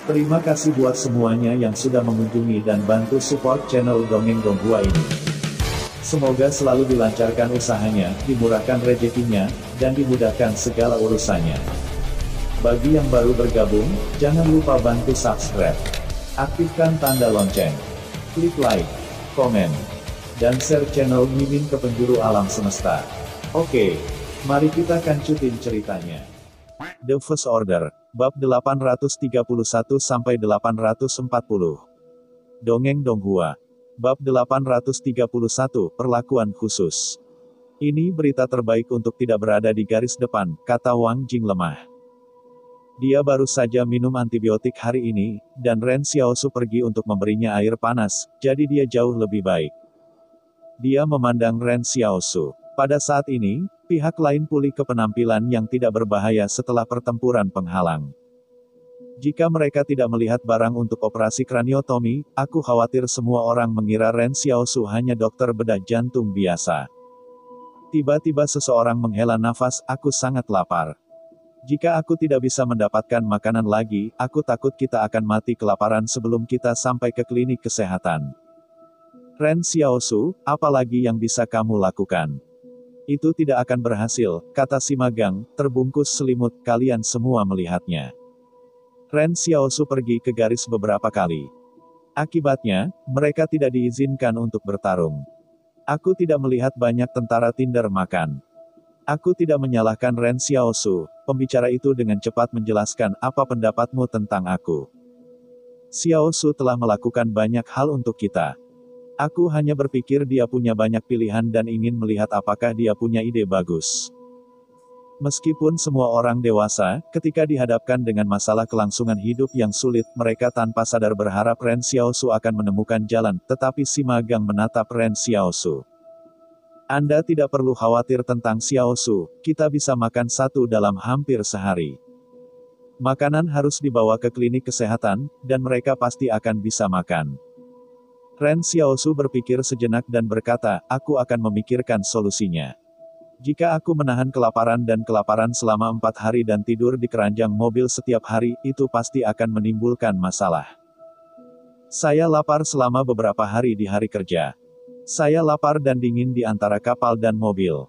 Terima kasih buat semuanya yang sudah mengunjungi dan bantu support channel Dongeng Donghua ini. Semoga selalu dilancarkan usahanya, dimurahkan rezekinya, dan dimudahkan segala urusannya. Bagi yang baru bergabung, jangan lupa bantu subscribe. Aktifkan tanda lonceng. Klik like, komen, dan share channel Mimin ke penjuru alam semesta. Oke, mari kita lanjutin ceritanya. The First Order, bab 831-840. Dongeng Donghua. Bab 831, Perlakuan Khusus. Ini berita terbaik untuk tidak berada di garis depan, kata Wang Jing lemah. Dia baru saja minum antibiotik hari ini, dan Ren Xiaosu pergi untuk memberinya air panas, jadi dia jauh lebih baik. Dia memandang Ren Xiaosu. Pada saat ini, pihak lain pulih ke penampilan yang tidak berbahaya setelah pertempuran penghalang. Jika mereka tidak melihat barang untuk operasi kraniotomi, aku khawatir semua orang mengira Ren Xiaosu hanya dokter bedah jantung biasa. Tiba-tiba seseorang menghela nafas, aku sangat lapar. Jika aku tidak bisa mendapatkan makanan lagi, aku takut kita akan mati kelaparan sebelum kita sampai ke klinik kesehatan. Ren Xiaosu, apa lagi yang bisa kamu lakukan? Itu tidak akan berhasil, kata si magang, terbungkus selimut, kalian semua melihatnya. Ren Xiaosu pergi ke garis beberapa kali. Akibatnya, mereka tidak diizinkan untuk bertarung. Aku tidak melihat banyak tentara Tinder makan. Aku tidak menyalahkan Ren Xiaosu, pembicara itu dengan cepat menjelaskan apa pendapatmu tentang aku. Xiaosu telah melakukan banyak hal untuk kita. Aku hanya berpikir dia punya banyak pilihan dan ingin melihat apakah dia punya ide bagus. Meskipun semua orang dewasa, ketika dihadapkan dengan masalah kelangsungan hidup yang sulit, mereka tanpa sadar berharap Ren Xiaosu akan menemukan jalan, tetapi si magang menatap Ren Xiaosu. Anda tidak perlu khawatir tentang Xiaosu, kita bisa makan satu dalam hampir sehari. Makanan harus dibawa ke klinik kesehatan, dan mereka pasti akan bisa makan. Ren Xiaosu berpikir sejenak dan berkata, aku akan memikirkan solusinya. Jika aku menahan kelaparan selama 4 hari dan tidur di keranjang mobil setiap hari, itu pasti akan menimbulkan masalah. Saya lapar selama beberapa hari di hari kerja. Saya lapar dan dingin di antara kapal dan mobil.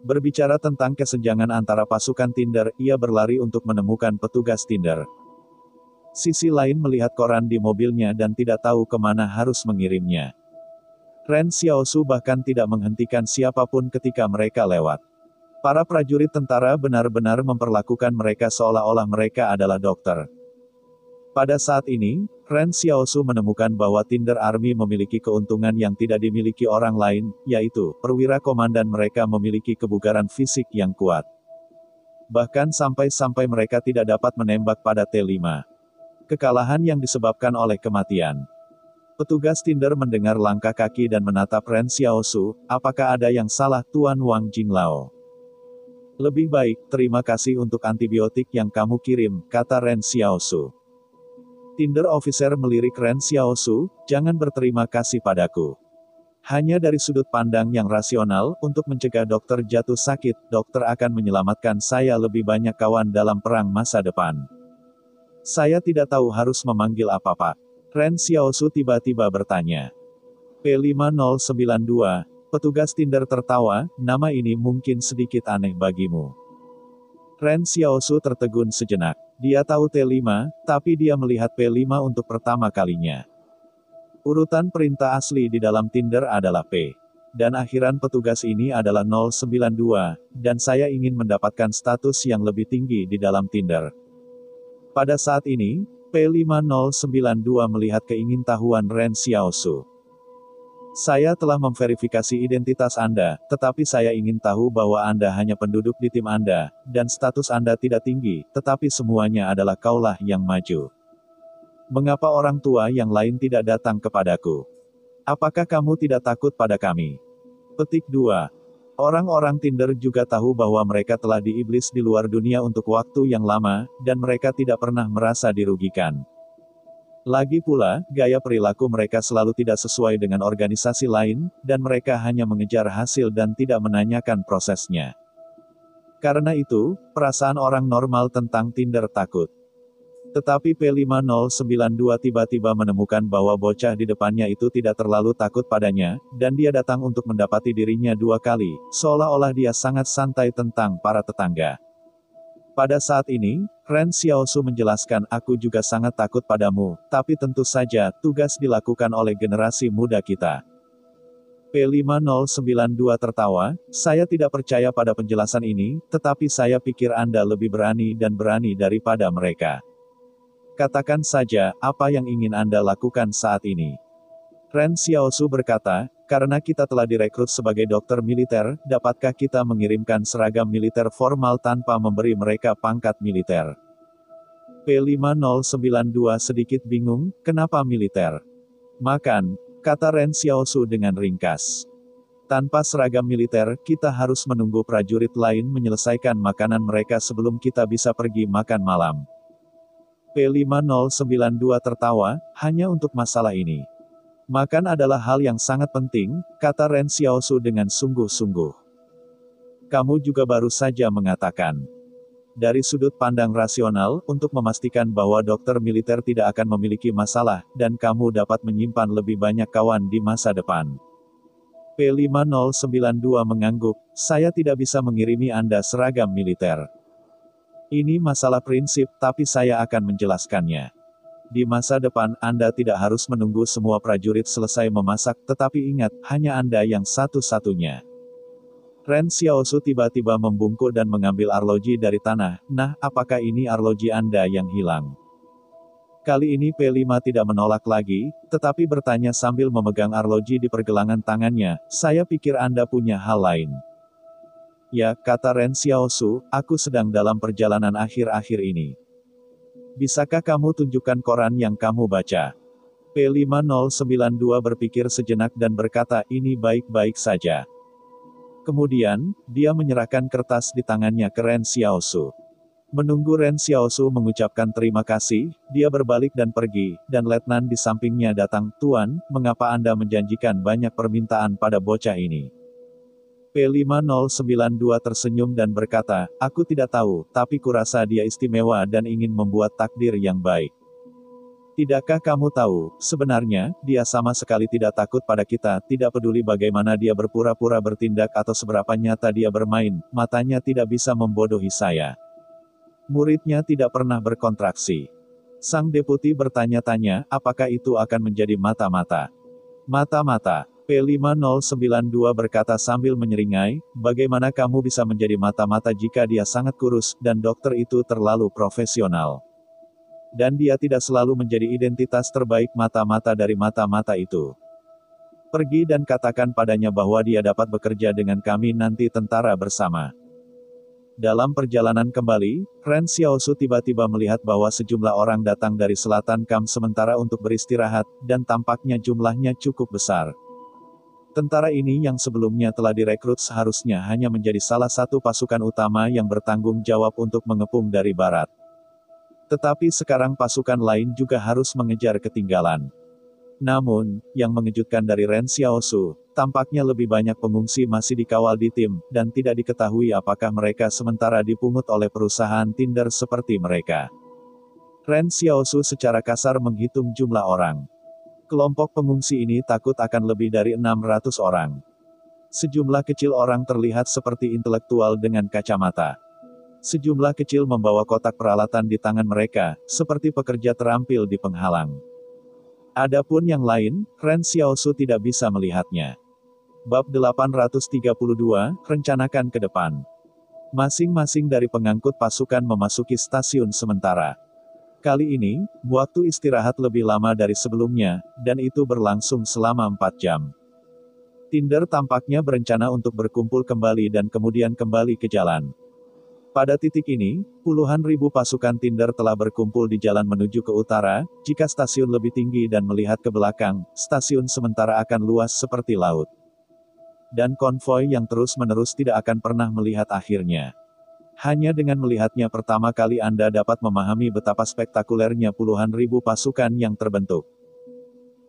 Berbicara tentang kesenjangan antara pasukan Tinder, ia berlari untuk menemukan petugas Tinder. Sisi lain melihat koran di mobilnya dan tidak tahu kemana harus mengirimnya. Ren Xiaosu bahkan tidak menghentikan siapapun ketika mereka lewat. Para prajurit tentara benar-benar memperlakukan mereka seolah-olah mereka adalah dokter. Pada saat ini, Ren Xiaosu menemukan bahwa Tinder Army memiliki keuntungan yang tidak dimiliki orang lain, yaitu, perwira komandan mereka memiliki kebugaran fisik yang kuat. Bahkan sampai-sampai mereka tidak dapat menembak pada T5. Kekalahan yang disebabkan oleh kematian. Petugas Tinder mendengar langkah kaki dan menatap Ren Xiaosu, apakah ada yang salah Tuan Wang Jinglao? Lebih baik, terima kasih untuk antibiotik yang kamu kirim, kata Ren Xiaosu. Tinder officer melirik Ren Xiaosu, jangan berterima kasih padaku. Hanya dari sudut pandang yang rasional, untuk mencegah dokter jatuh sakit, dokter akan menyelamatkan saya lebih banyak kawan dalam perang masa depan. Saya tidak tahu harus memanggil apa-apa. Ren Xiaosu tiba-tiba bertanya. P5092, petugas Tinder tertawa, nama ini mungkin sedikit aneh bagimu. Ren Xiaosu tertegun sejenak. Dia tahu T5, tapi dia melihat P5 untuk pertama kalinya. Urutan perintah asli di dalam Tinder adalah P. Dan akhiran petugas ini adalah 092, dan saya ingin mendapatkan status yang lebih tinggi di dalam Tinder. Pada saat ini, P5092 melihat keingintahuan Ren Xiaosu. Saya telah memverifikasi identitas Anda, tetapi saya ingin tahu bahwa Anda hanya penduduk di tim Anda, dan status Anda tidak tinggi, tetapi semuanya adalah kaulah yang maju. Mengapa orang tua yang lain tidak datang kepadaku? Apakah kamu tidak takut pada kami? Petik 2. Orang-orang Tinder juga tahu bahwa mereka telah diiblis di luar dunia untuk waktu yang lama, dan mereka tidak pernah merasa dirugikan. Lagi pula, gaya perilaku mereka selalu tidak sesuai dengan organisasi lain, dan mereka hanya mengejar hasil dan tidak menanyakan prosesnya. Karena itu, perasaan orang normal tentang Tinder takut. Tetapi P5092 tiba-tiba menemukan bahwa bocah di depannya itu tidak terlalu takut padanya, dan dia datang untuk mendapati dirinya 2 kali, seolah-olah dia sangat santai tentang para tetangga. Pada saat ini, Ren Xiaosu menjelaskan, aku juga sangat takut padamu, tapi tentu saja, tugas dilakukan oleh generasi muda kita. P5092 tertawa, saya tidak percaya pada penjelasan ini, tetapi saya pikir Anda lebih berani dan berani daripada mereka. Katakan saja, apa yang ingin Anda lakukan saat ini? Ren Xiaosu berkata, karena kita telah direkrut sebagai dokter militer, dapatkah kita mengirimkan seragam militer formal tanpa memberi mereka pangkat militer? P5092 sedikit bingung, kenapa militer? Makan, kata Ren Xiaosu dengan ringkas. Tanpa seragam militer, kita harus menunggu prajurit lain menyelesaikan makanan mereka sebelum kita bisa pergi makan malam. P5092 tertawa, hanya untuk masalah ini. Makan adalah hal yang sangat penting, kata Ren Xiaosu dengan sungguh-sungguh. Kamu juga baru saja mengatakan. Dari sudut pandang rasional, untuk memastikan bahwa dokter militer tidak akan memiliki masalah, dan kamu dapat menyimpan lebih banyak kawan di masa depan. P5092 mengangguk, saya tidak bisa mengirimi Anda seragam militer. Ini masalah prinsip, tapi saya akan menjelaskannya. Di masa depan, Anda tidak harus menunggu semua prajurit selesai memasak, tetapi ingat, hanya Anda yang satu-satunya. Ren Xiaosu tiba-tiba membungkuk dan mengambil arloji dari tanah. Nah, apakah ini arloji Anda yang hilang? Kali ini P5 tidak menolak lagi, tetapi bertanya sambil memegang arloji di pergelangan tangannya, saya pikir Anda punya hal lain. Ya, kata Ren Xiaosu, aku sedang dalam perjalanan akhir-akhir ini. Bisakah kamu tunjukkan koran yang kamu baca? P5092 berpikir sejenak dan berkata, ini baik-baik saja. Kemudian, dia menyerahkan kertas di tangannya ke Ren Xiaosu. Menunggu Ren Xiaosu mengucapkan terima kasih, dia berbalik dan pergi, dan letnan di sampingnya datang, Tuan, mengapa Anda menjanjikan banyak permintaan pada bocah ini? P5092 tersenyum dan berkata, aku tidak tahu, tapi kurasa dia istimewa dan ingin membuat takdir yang baik. Tidakkah kamu tahu, sebenarnya, dia sama sekali tidak takut pada kita, tidak peduli bagaimana dia berpura-pura bertindak atau seberapa nyata dia bermain, matanya tidak bisa membodohi saya. Muridnya tidak pernah berkontraksi. Sang deputi bertanya-tanya, apakah itu akan menjadi mata-mata? Mata-mata. P5092 berkata sambil menyeringai, bagaimana kamu bisa menjadi mata-mata jika dia sangat kurus, dan dokter itu terlalu profesional. Dan dia tidak selalu menjadi identitas terbaik mata-mata dari mata-mata itu. Pergi dan katakan padanya bahwa dia dapat bekerja dengan kami nanti tentara bersama. Dalam perjalanan kembali, Ren Xiaosu tiba-tiba melihat bahwa sejumlah orang datang dari selatan kamp sementara untuk beristirahat, dan tampaknya jumlahnya cukup besar. Tentara ini yang sebelumnya telah direkrut seharusnya hanya menjadi salah satu pasukan utama yang bertanggung jawab untuk mengepung dari barat. Tetapi sekarang pasukan lain juga harus mengejar ketinggalan. Namun, yang mengejutkan dari Ren Xiaosu, tampaknya lebih banyak pengungsi masih dikawal di tim, dan tidak diketahui apakah mereka sementara dipungut oleh perusahaan Tinder seperti mereka. Ren Xiaosu secara kasar menghitung jumlah orang. Kelompok pengungsi ini takut akan lebih dari 600 orang. Sejumlah kecil orang terlihat seperti intelektual dengan kacamata. Sejumlah kecil membawa kotak peralatan di tangan mereka, seperti pekerja terampil di penghalang. Adapun yang lain, Ren Xiaosu tidak bisa melihatnya. Bab 832, rencanakan ke depan. Masing-masing dari pengangkut pasukan memasuki stasiun sementara. Kali ini, waktu istirahat lebih lama dari sebelumnya, dan itu berlangsung selama 4 jam. Tinder tampaknya berencana untuk berkumpul kembali dan kemudian kembali ke jalan. Pada titik ini, puluhan ribu pasukan Tinder telah berkumpul di jalan menuju ke utara. Jika stasiun lebih tinggi dan melihat ke belakang, stasiun sementara akan luas seperti laut. Dan konvoi yang terus-menerus tidak akan pernah melihat akhirnya. Hanya dengan melihatnya pertama kali Anda dapat memahami betapa spektakulernya puluhan ribu pasukan yang terbentuk.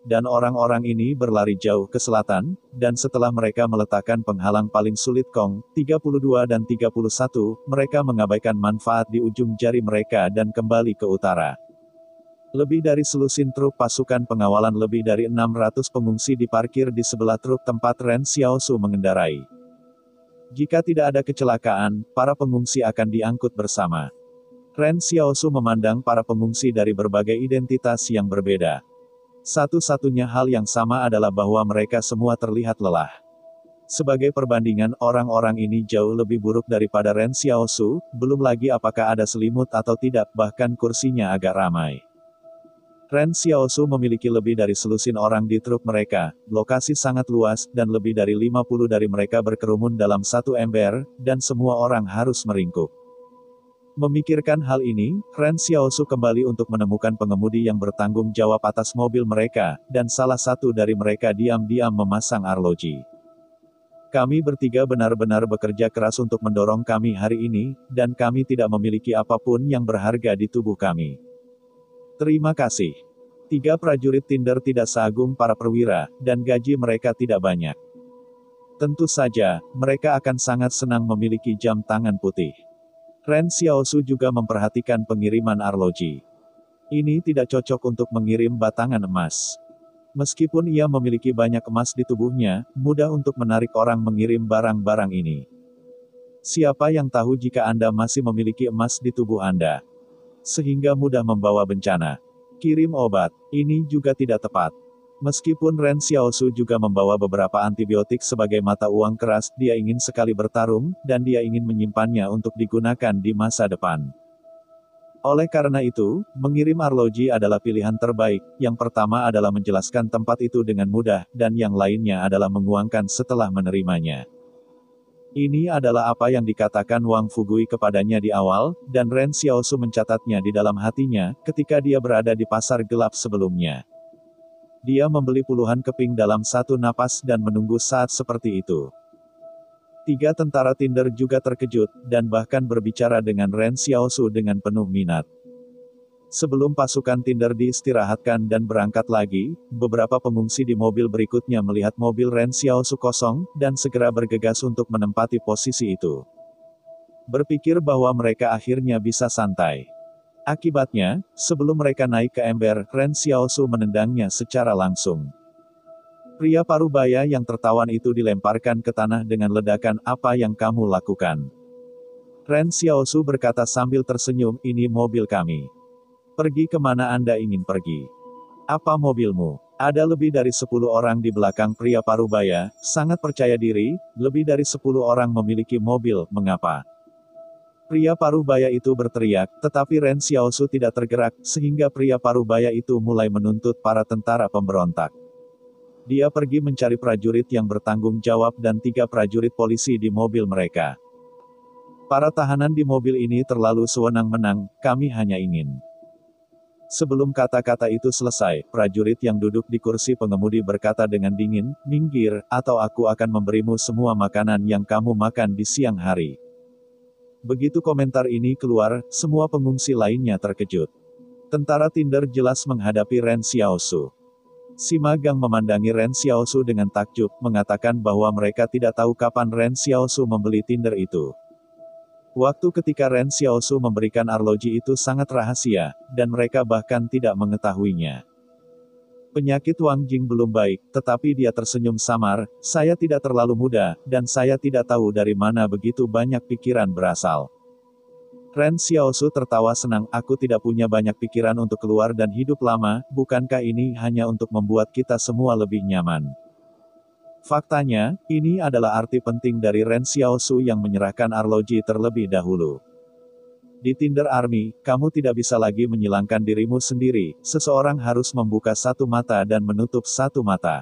dan orang-orang ini berlari jauh ke selatan, dan setelah mereka meletakkan penghalang paling sulit Kong, 32 dan 31, mereka mengabaikan manfaat di ujung jari mereka dan kembali ke utara. Lebih dari selusin truk pasukan pengawalan lebih dari 600 pengungsi diparkir di sebelah truk tempat Ren Xiaosu mengendarai. Jika tidak ada kecelakaan, para pengungsi akan diangkut bersama. Ren Xiaosu memandang para pengungsi dari berbagai identitas yang berbeda. Satu-satunya hal yang sama adalah bahwa mereka semua terlihat lelah. Sebagai perbandingan, orang-orang ini jauh lebih buruk daripada Ren Xiaosu, belum lagi apakah ada selimut atau tidak, bahkan kursinya agak ramai. Ren Xiaosu memiliki lebih dari selusin orang di truk mereka, lokasi sangat luas, dan lebih dari 50 dari mereka berkerumun dalam satu ember, dan semua orang harus meringkuk. Memikirkan hal ini, Ren Xiaosu kembali untuk menemukan pengemudi yang bertanggung jawab atas mobil mereka, dan salah satu dari mereka diam-diam memasang arloji. Kami bertiga benar-benar bekerja keras untuk mendorong kami hari ini, dan kami tidak memiliki apapun yang berharga di tubuh kami. Terima kasih. 3 prajurit Tinder tidak seagung para perwira, dan gaji mereka tidak banyak. Tentu saja, mereka akan sangat senang memiliki jam tangan putih. Ren Xiaosu juga memperhatikan pengiriman arloji. Ini tidak cocok untuk mengirim batangan emas. Meskipun ia memiliki banyak emas di tubuhnya, mudah untuk menarik orang mengirim barang-barang ini. Siapa yang tahu jika Anda masih memiliki emas di tubuh Anda? Sehingga mudah membawa bencana. Kirim obat, ini juga tidak tepat. Meskipun Ren Xiaosu juga membawa beberapa antibiotik sebagai mata uang keras, dia ingin sekali bertarung, dan dia ingin menyimpannya untuk digunakan di masa depan. Oleh karena itu, mengirim arloji adalah pilihan terbaik. Yang pertama adalah menjelaskan tempat itu dengan mudah, dan yang lainnya adalah menguangkan setelah menerimanya. Ini adalah apa yang dikatakan Wang Fugui kepadanya di awal, dan Ren Xiaosu mencatatnya di dalam hatinya, ketika dia berada di pasar gelap sebelumnya. Dia membeli puluhan keping dalam satu napas dan menunggu saat seperti itu. 3 tentara Tinder juga terkejut, dan bahkan berbicara dengan Ren Xiaosu dengan penuh minat. Sebelum pasukan Tinder diistirahatkan dan berangkat lagi, beberapa pengungsi di mobil berikutnya melihat mobil Ren Xiaosu kosong, dan segera bergegas untuk menempati posisi itu. Berpikir bahwa mereka akhirnya bisa santai. Akibatnya, sebelum mereka naik ke ember, Ren Xiaosu menendangnya secara langsung. Pria parubaya yang tertawan itu dilemparkan ke tanah dengan ledakan, "Apa yang kamu lakukan?" Ren Xiaosu berkata sambil tersenyum, "Ini mobil kami. Pergi kemana Anda ingin pergi? Apa mobilmu?" Ada lebih dari 10 orang di belakang pria parubaya, sangat percaya diri, lebih dari 10 orang memiliki mobil, mengapa? Pria parubaya itu berteriak, tetapi Ren Xiaosu tidak tergerak, sehingga pria parubaya itu mulai menuntut para tentara pemberontak. Dia pergi mencari prajurit yang bertanggung jawab dan 3 prajurit polisi di mobil mereka. Para tahanan di mobil ini terlalu sewenang-wenang, kami hanya ingin. Sebelum kata-kata itu selesai, prajurit yang duduk di kursi pengemudi berkata dengan dingin, "Minggir, atau aku akan memberimu semua makanan yang kamu makan di siang hari." Begitu komentar ini keluar, semua pengungsi lainnya terkejut. Tentara Tinder jelas menghadapi Ren Xiaosu. Si magang memandangi Ren Xiaosu dengan takjub, mengatakan bahwa mereka tidak tahu kapan Ren Xiaosu membeli Tinder itu. Waktu ketika Ren Xiaosu memberikan arloji itu sangat rahasia, dan mereka bahkan tidak mengetahuinya. Penyakit Wang Jing belum baik, tetapi dia tersenyum samar, "Saya tidak terlalu muda, dan saya tidak tahu dari mana begitu banyak pikiran berasal." Ren Xiaosu tertawa senang, "Aku tidak punya banyak pikiran untuk keluar dan hidup lama, bukankah ini hanya untuk membuat kita semua lebih nyaman?" Faktanya, ini adalah arti penting dari Ren Xiaosu yang menyerahkan arloji terlebih dahulu. Di Tinder Army, kamu tidak bisa lagi menyilangkan dirimu sendiri, seseorang harus membuka satu mata dan menutup satu mata.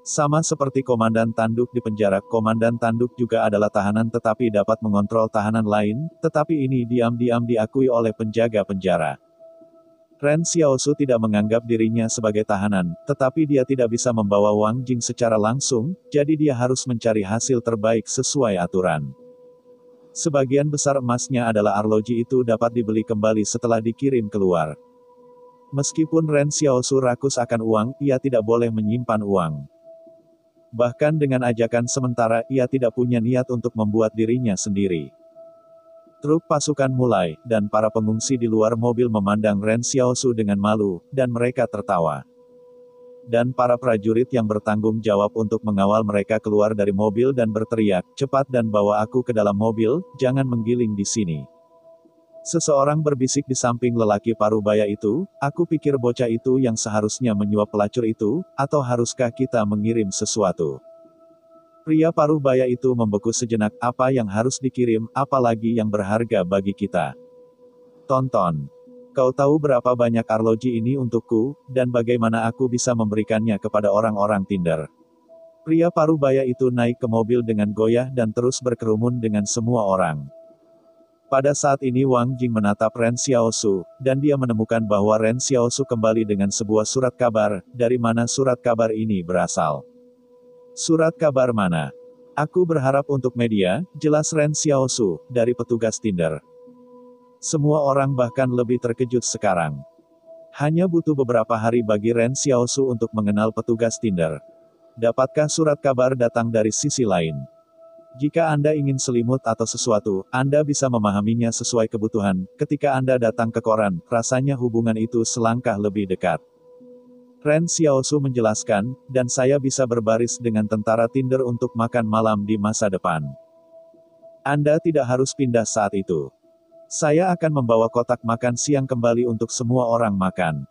Sama seperti komandan tanduk di penjara, komandan tanduk juga adalah tahanan tetapi dapat mengontrol tahanan lain, tetapi ini diam-diam diakui oleh penjaga penjara. Ren Xiaosu tidak menganggap dirinya sebagai tahanan, tetapi dia tidak bisa membawa Wang Jing secara langsung, jadi dia harus mencari hasil terbaik sesuai aturan. Sebagian besar emasnya adalah arloji itu dapat dibeli kembali setelah dikirim keluar. Meskipun Ren Xiaosu rakus akan uang, ia tidak boleh menyimpan uang. Bahkan dengan ajakan sementara, ia tidak punya niat untuk membuat dirinya sendiri. Truk pasukan mulai, dan para pengungsi di luar mobil memandang Ren Xiaosu dengan malu, dan mereka tertawa. Dan para prajurit yang bertanggung jawab untuk mengawal mereka keluar dari mobil dan berteriak, "Cepat dan bawa aku ke dalam mobil, jangan menggiling di sini." Seseorang berbisik di samping lelaki parubaya itu, "Aku pikir bocah itu yang seharusnya menyuap pelacur itu, atau haruskah kita mengirim sesuatu?" Pria parubaya itu membeku sejenak, "Apa yang harus dikirim, apalagi yang berharga bagi kita? Tonton. Kau tahu berapa banyak arloji ini untukku, dan bagaimana aku bisa memberikannya kepada orang-orang Tinder?" Pria parubaya itu naik ke mobil dengan goyah dan terus berkerumun dengan semua orang. Pada saat ini Wang Jing menatap Ren Xiaosu, dan dia menemukan bahwa Ren Xiaosu kembali dengan sebuah surat kabar. Dari mana surat kabar ini berasal? Surat kabar mana? Aku berharap untuk media, jelas Ren Xiaosu, dari petugas Tinder. Semua orang bahkan lebih terkejut sekarang. Hanya butuh beberapa hari bagi Ren Xiaosu untuk mengenal petugas Tinder. Dapatkah surat kabar datang dari sisi lain? Jika Anda ingin selimut atau sesuatu, Anda bisa memahaminya sesuai kebutuhan. Ketika Anda datang ke koran, rasanya hubungan itu selangkah lebih dekat. Ren Xiaosu menjelaskan, dan saya bisa berbaris dengan tentara Tinder untuk makan malam di masa depan. Anda tidak harus pindah saat itu. Saya akan membawa kotak makan siang kembali untuk semua orang makan.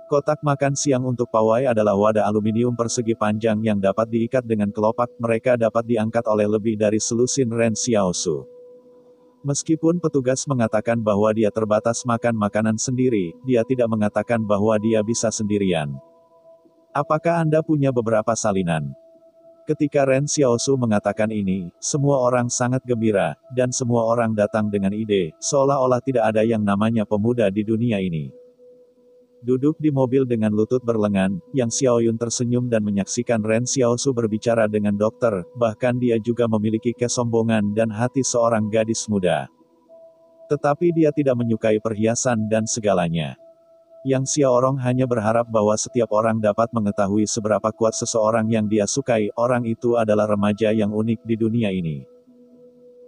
Kotak makan siang untuk pawai adalah wadah aluminium persegi panjang yang dapat diikat dengan kelopak. Mereka dapat diangkat oleh lebih dari selusin Ren Xiaosu. Meskipun petugas mengatakan bahwa dia terbatas makan makanan sendiri, dia tidak mengatakan bahwa dia bisa sendirian. Apakah Anda punya beberapa salinan? Ketika Ren Xiaosu mengatakan ini, semua orang sangat gembira, dan semua orang datang dengan ide, seolah-olah tidak ada yang namanya pemuda di dunia ini. Duduk di mobil dengan lutut berlengan, Yang Xiaoyun tersenyum dan menyaksikan Ren Xiaosu berbicara dengan dokter, bahkan dia juga memiliki kesombongan dan hati seorang gadis muda. Tetapi dia tidak menyukai perhiasan dan segalanya. Yang Xiaorong hanya berharap bahwa setiap orang dapat mengetahui seberapa kuat seseorang yang dia sukai, orang itu adalah remaja yang unik di dunia ini.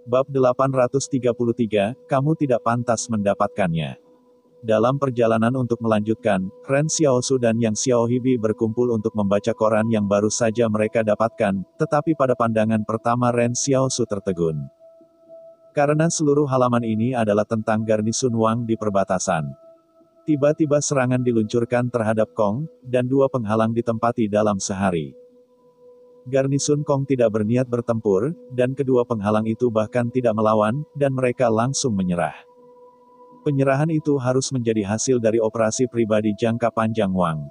Bab 833, kamu tidak pantas mendapatkannya. Dalam perjalanan untuk melanjutkan, Ren Xiaosu dan Yang Xiaohibi berkumpul untuk membaca koran yang baru saja mereka dapatkan, tetapi pada pandangan pertama Ren Xiaosu tertegun. Karena seluruh halaman ini adalah tentang garnisun Wang di perbatasan. Tiba-tiba serangan diluncurkan terhadap Kong, dan 2 penghalang ditempati dalam sehari. Garnisun Kong tidak berniat bertempur, dan kedua penghalang itu bahkan tidak melawan, dan mereka langsung menyerah. Penyerahan itu harus menjadi hasil dari operasi pribadi jangka panjang Wang.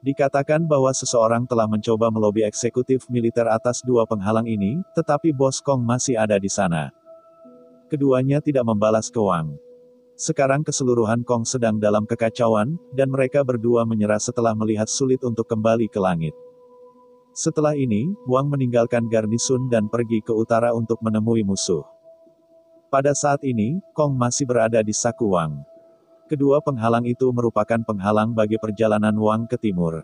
Dikatakan bahwa seseorang telah mencoba melobi eksekutif militer atas 2 penghalang ini, tetapi bos Kong masih ada di sana. Keduanya tidak membalas ke Wang. Sekarang keseluruhan Kong sedang dalam kekacauan, dan mereka berdua menyerah setelah melihat sulit untuk kembali ke langit. Setelah ini, Wang meninggalkan garnisun dan pergi ke utara untuk menemui musuh. Pada saat ini, Kong masih berada di saku Wang. Kedua penghalang itu merupakan penghalang bagi perjalanan Wang ke timur.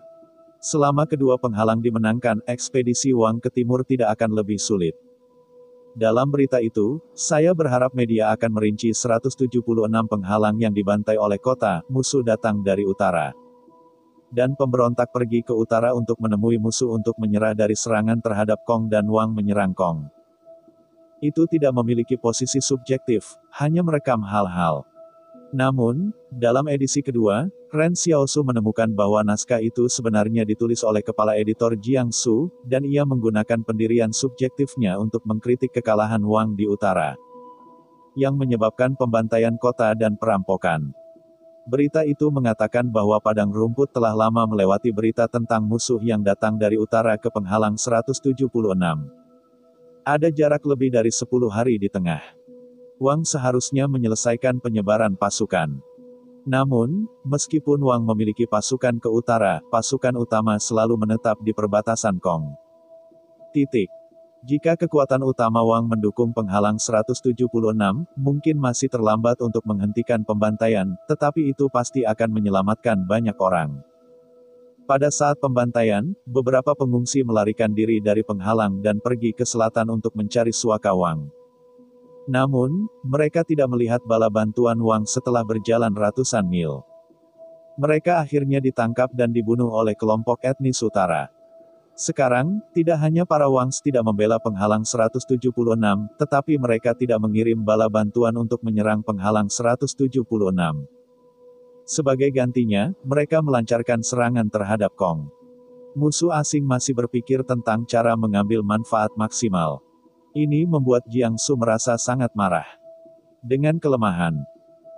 Selama kedua penghalang dimenangkan, ekspedisi Wang ke timur tidak akan lebih sulit. Dalam berita itu, saya berharap media akan merinci 176 penghalang yang dibantai oleh kota, musuh datang dari utara. Dan pemberontak pergi ke utara untuk menemui musuh untuk menyerah dari serangan terhadap Kong dan Wang menyerang Kong. Itu tidak memiliki posisi subjektif, hanya merekam hal-hal. Namun, dalam edisi kedua, Ren Xiaosu menemukan bahwa naskah itu sebenarnya ditulis oleh kepala editor Jiang Su, dan ia menggunakan pendirian subjektifnya untuk mengkritik kekalahan Wang di utara, yang menyebabkan pembantaian kota dan perampokan. Berita itu mengatakan bahwa padang rumput telah lama melewati berita tentang musuh yang datang dari utara ke penghalang 176. Ada jarak lebih dari 10 hari di tengah. Wang seharusnya menyelesaikan penyebaran pasukan. Namun, meskipun Wang memiliki pasukan ke utara, pasukan utama selalu menetap di perbatasan Kong. Jika kekuatan utama Wang mendukung penghalang 176, mungkin masih terlambat untuk menghentikan pembantaian, tetapi itu pasti akan menyelamatkan banyak orang. Pada saat pembantaian, beberapa pengungsi melarikan diri dari penghalang dan pergi ke selatan untuk mencari suaka Wang. Namun, mereka tidak melihat bala bantuan Wang setelah berjalan ratusan mil. Mereka akhirnya ditangkap dan dibunuh oleh kelompok etnis utara. Sekarang, tidak hanya para Wangs tidak membela penghalang 176, tetapi mereka tidak mengirim bala bantuan untuk menyerang penghalang 176. Sebagai gantinya, mereka melancarkan serangan terhadap Kong. Musuh asing masih berpikir tentang cara mengambil manfaat maksimal. Ini membuat Jiangsu merasa sangat marah. Dengan kelemahan.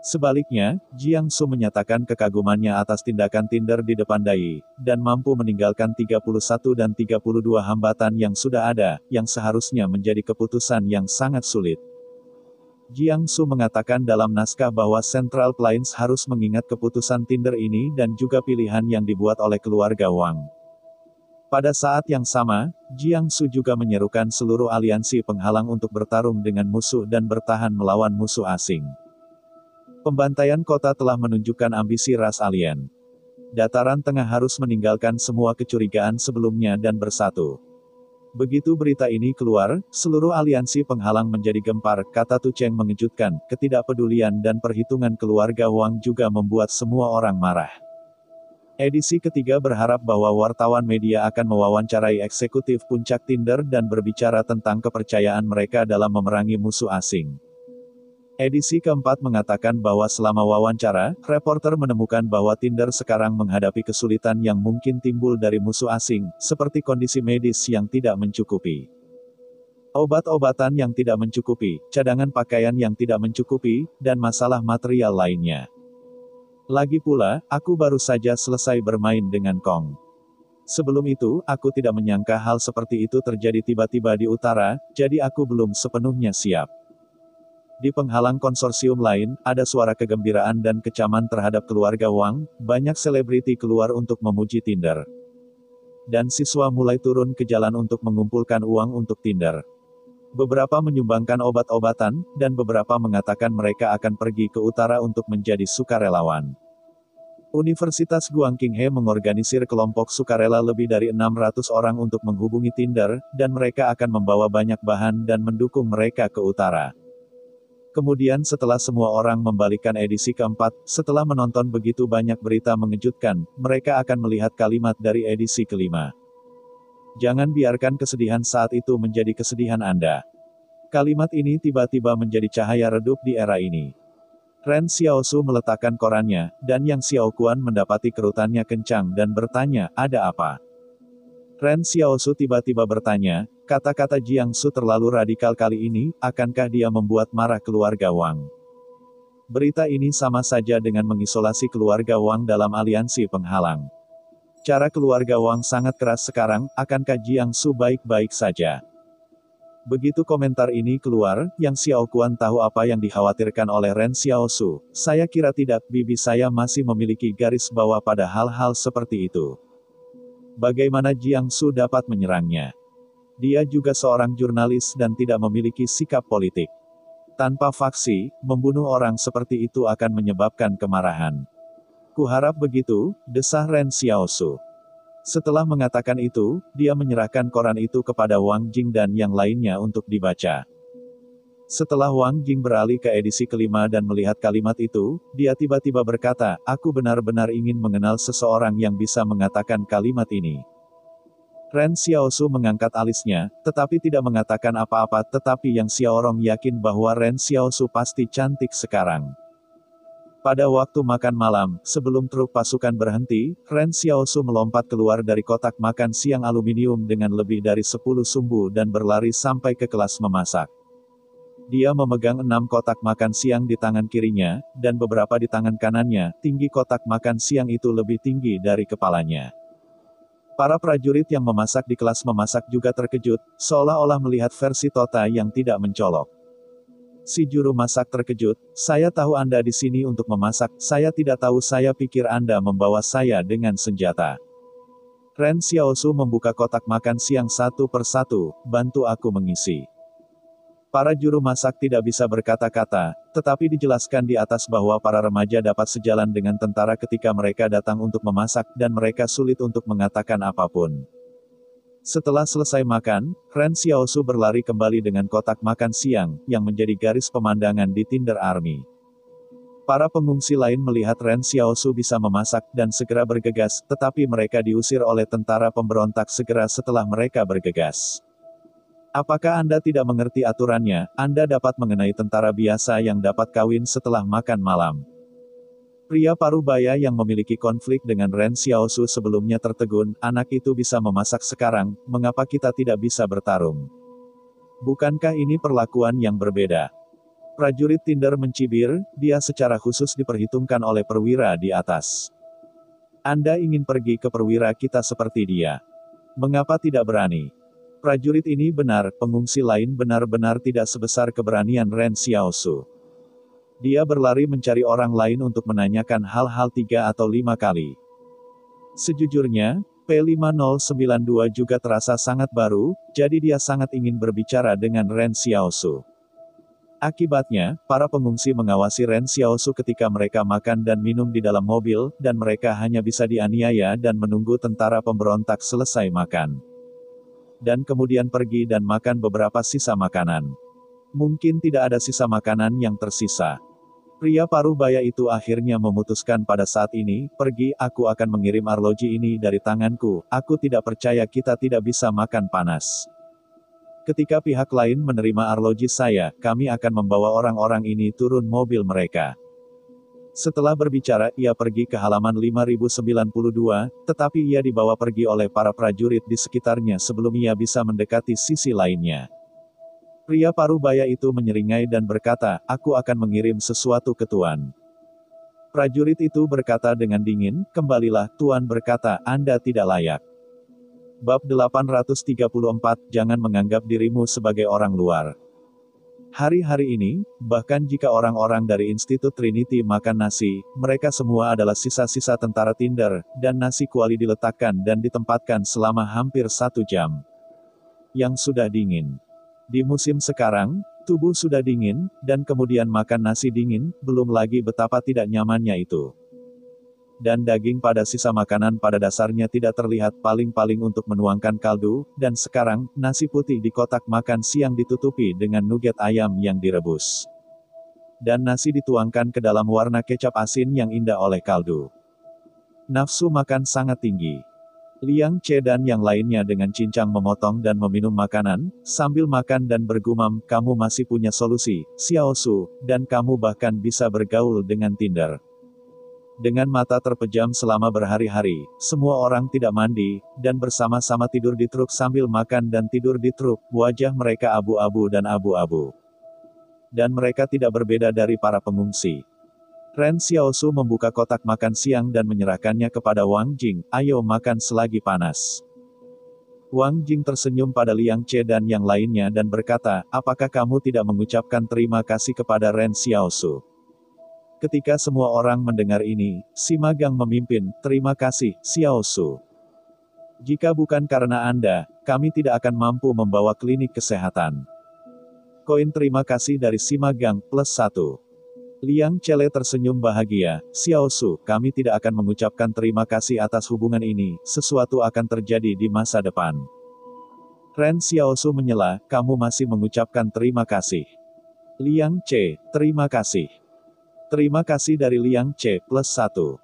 Sebaliknya, Jiangsu menyatakan kekagumannya atas tindakan Tinder di depan Dai, dan mampu meninggalkan 31 dan 32 hambatan yang sudah ada, yang seharusnya menjadi keputusan yang sangat sulit. Jiangsu mengatakan dalam naskah bahwa Central Plains harus mengingat keputusan Tinder ini dan juga pilihan yang dibuat oleh keluarga Wang. Pada saat yang sama, Jiangsu juga menyerukan seluruh aliansi penghalang untuk bertarung dengan musuh dan bertahan melawan musuh asing. Pembantaian kota telah menunjukkan ambisi ras alien. Dataran Tengah harus meninggalkan semua kecurigaan sebelumnya dan bersatu. Begitu berita ini keluar, seluruh aliansi penghalang menjadi gempar, kata Tu Cheng mengejutkan, ketidakpedulian dan perhitungan keluarga Wang juga membuat semua orang marah. Edisi ketiga berharap bahwa wartawan media akan mewawancarai eksekutif puncak Tinder dan berbicara tentang kepercayaan mereka dalam memerangi musuh asing. Edisi keempat mengatakan bahwa selama wawancara, reporter menemukan bahwa Tinder sekarang menghadapi kesulitan yang mungkin timbul dari musuh asing, seperti kondisi medis yang tidak mencukupi, obat-obatan yang tidak mencukupi, cadangan pakaian yang tidak mencukupi, dan masalah material lainnya. Lagi pula, aku baru saja selesai bermain dengan Kong. Sebelum itu, aku tidak menyangka hal seperti itu terjadi tiba-tiba di utara, jadi aku belum sepenuhnya siap. Di penghalang konsorsium lain, ada suara kegembiraan dan kecaman terhadap keluarga Wang, banyak selebriti keluar untuk memuji Tinder. Dan siswa mulai turun ke jalan untuk mengumpulkan uang untuk Tinder. Beberapa menyumbangkan obat-obatan, dan beberapa mengatakan mereka akan pergi ke utara untuk menjadi sukarelawan. Universitas Guangqinghe mengorganisir kelompok sukarela lebih dari 600 orang untuk menghubungi Tinder, dan mereka akan membawa banyak bahan dan mendukung mereka ke utara. Kemudian setelah semua orang membalikkan edisi keempat, setelah menonton begitu banyak berita mengejutkan, mereka akan melihat kalimat dari edisi kelima. Jangan biarkan kesedihan saat itu menjadi kesedihan Anda. Kalimat ini tiba-tiba menjadi cahaya redup di era ini. Ren Xiaosu meletakkan korannya, dan Yang Xiaoquan mendapati kerutannya kencang dan bertanya, ada apa? Ren Xiaosu tiba-tiba bertanya, kata-kata Jiangsu terlalu radikal kali ini, akankah dia membuat marah keluarga Wang? Berita ini sama saja dengan mengisolasi keluarga Wang dalam aliansi penghalang. Cara keluarga Wang sangat keras sekarang, akankah Jiangsu baik-baik saja? Begitu komentar ini keluar, Yang Xiaoquan tahu apa yang dikhawatirkan oleh Ren Xiaosu. Saya kira tidak, bibi saya masih memiliki garis bawah pada hal-hal seperti itu. Bagaimana Jiangsu dapat menyerangnya? Dia juga seorang jurnalis dan tidak memiliki sikap politik. Tanpa faksi, membunuh orang seperti itu akan menyebabkan kemarahan. Kuharap begitu, desah Ren Xiaosu. Setelah mengatakan itu, dia menyerahkan koran itu kepada Wang Jing dan yang lainnya untuk dibaca. Setelah Wang Jing beralih ke edisi kelima dan melihat kalimat itu, dia tiba-tiba berkata, aku benar-benar ingin mengenal seseorang yang bisa mengatakan kalimat ini. Ren Xiaosu mengangkat alisnya, tetapi tidak mengatakan apa-apa, tetapi Yang Xiaorong yakin bahwa Ren Xiaosu pasti cantik sekarang. Pada waktu makan malam, sebelum truk pasukan berhenti, Ren Xiaosu melompat keluar dari kotak makan siang aluminium dengan lebih dari 10 sumbu dan berlari sampai ke kelas memasak. Dia memegang 6 kotak makan siang di tangan kirinya, dan beberapa di tangan kanannya, tinggi kotak makan siang itu lebih tinggi dari kepalanya. Para prajurit yang memasak di kelas memasak juga terkejut, seolah-olah melihat versi Tota yang tidak mencolok. Si juru masak terkejut, saya tahu Anda di sini untuk memasak, saya tidak tahu, saya pikir Anda membawa saya dengan senjata. Ren Xiaosu membuka kotak makan siang satu persatu, bantu aku mengisi. Para juru masak tidak bisa berkata-kata, tetapi dijelaskan di atas bahwa para remaja dapat sejalan dengan tentara ketika mereka datang untuk memasak dan mereka sulit untuk mengatakan apapun. Setelah selesai makan, Ren Xiaosu berlari kembali dengan kotak makan siang, yang menjadi garis pemandangan di Tinder Army. Para pengungsi lain melihat Ren Xiaosu bisa memasak dan segera bergegas, tetapi mereka diusir oleh tentara pemberontak segera setelah mereka bergegas. Apakah Anda tidak mengerti aturannya? Anda dapat mengenai tentara biasa yang dapat kawin setelah makan malam. Pria parubaya yang memiliki konflik dengan Ren Xiaosu sebelumnya tertegun, anak itu bisa memasak sekarang, mengapa kita tidak bisa bertarung? Bukankah ini perlakuan yang berbeda? Prajurit Tinder mencibir, dia secara khusus diperhitungkan oleh perwira di atas. Anda ingin pergi ke perwira kita seperti dia. Mengapa tidak berani? Prajurit ini benar, pengungsi lain benar-benar tidak sebesar keberanian Ren Xiaosu. Dia berlari mencari orang lain untuk menanyakan hal-hal 3 atau 5 kali. Sejujurnya, P5092 juga terasa sangat baru, jadi dia sangat ingin berbicara dengan Ren Xiaosu. Akibatnya, para pengungsi mengawasi Ren Xiaosu ketika mereka makan dan minum di dalam mobil, dan mereka hanya bisa dianiaya dan menunggu tentara pemberontak selesai makan. Dan kemudian pergi dan makan beberapa sisa makanan. Mungkin tidak ada sisa makanan yang tersisa. Pria parubaya itu akhirnya memutuskan pada saat ini, pergi, aku akan mengirim arloji ini dari tanganku, aku tidak percaya kita tidak bisa makan panas. Ketika pihak lain menerima arloji saya, kami akan membawa orang-orang ini turun mobil mereka. Setelah berbicara, ia pergi ke halaman 5092, tetapi ia dibawa pergi oleh para prajurit di sekitarnya sebelum ia bisa mendekati sisi lainnya. Pria parubaya itu menyeringai dan berkata, aku akan mengirim sesuatu ke Tuan. Prajurit itu berkata dengan dingin, kembalilah, Tuan berkata, Anda tidak layak. Bab 834, jangan menganggap dirimu sebagai orang luar. Hari-hari ini, bahkan jika orang-orang dari Institut Trinity makan nasi, mereka semua adalah sisa-sisa tentara Tinder, dan nasi kuali diletakkan dan ditempatkan selama hampir 1 jam. Yang sudah dingin. Di musim sekarang, tubuh sudah dingin, dan kemudian makan nasi dingin, belum lagi betapa tidak nyamannya itu. Dan daging pada sisa makanan pada dasarnya tidak terlihat paling-paling untuk menuangkan kaldu, dan sekarang, nasi putih di kotak makan siang ditutupi dengan nugget ayam yang direbus. Dan nasi dituangkan ke dalam warna kecap asin yang indah oleh kaldu. Nafsu makan sangat tinggi. Liang Che dan yang lainnya dengan cincang memotong dan meminum makanan, sambil makan dan bergumam, kamu masih punya solusi, Xiaosu, dan kamu bahkan bisa bergaul dengan Tinder. Dengan mata terpejam selama berhari-hari, semua orang tidak mandi, dan bersama-sama tidur di truk sambil makan dan tidur di truk, wajah mereka abu-abu dan abu-abu. Dan mereka tidak berbeda dari para pengungsi. Ren Xiaosu membuka kotak makan siang dan menyerahkannya kepada Wang Jing, ayo makan selagi panas. Wang Jing tersenyum pada Liang Che dan yang lainnya dan berkata, apakah kamu tidak mengucapkan terima kasih kepada Ren Xiaosu? Ketika semua orang mendengar ini, si magang memimpin, terima kasih, Xiaosu. Jika bukan karena Anda, kami tidak akan mampu membawa klinik kesehatan. Koin terima kasih dari si magang, +1. Liang Chele tersenyum bahagia, Xiaosu, kami tidak akan mengucapkan terima kasih atas hubungan ini, sesuatu akan terjadi di masa depan. Ren Xiaosu menyela, kamu masih mengucapkan terima kasih. Liang Che, terima kasih. Terima kasih dari Liang Che, +1.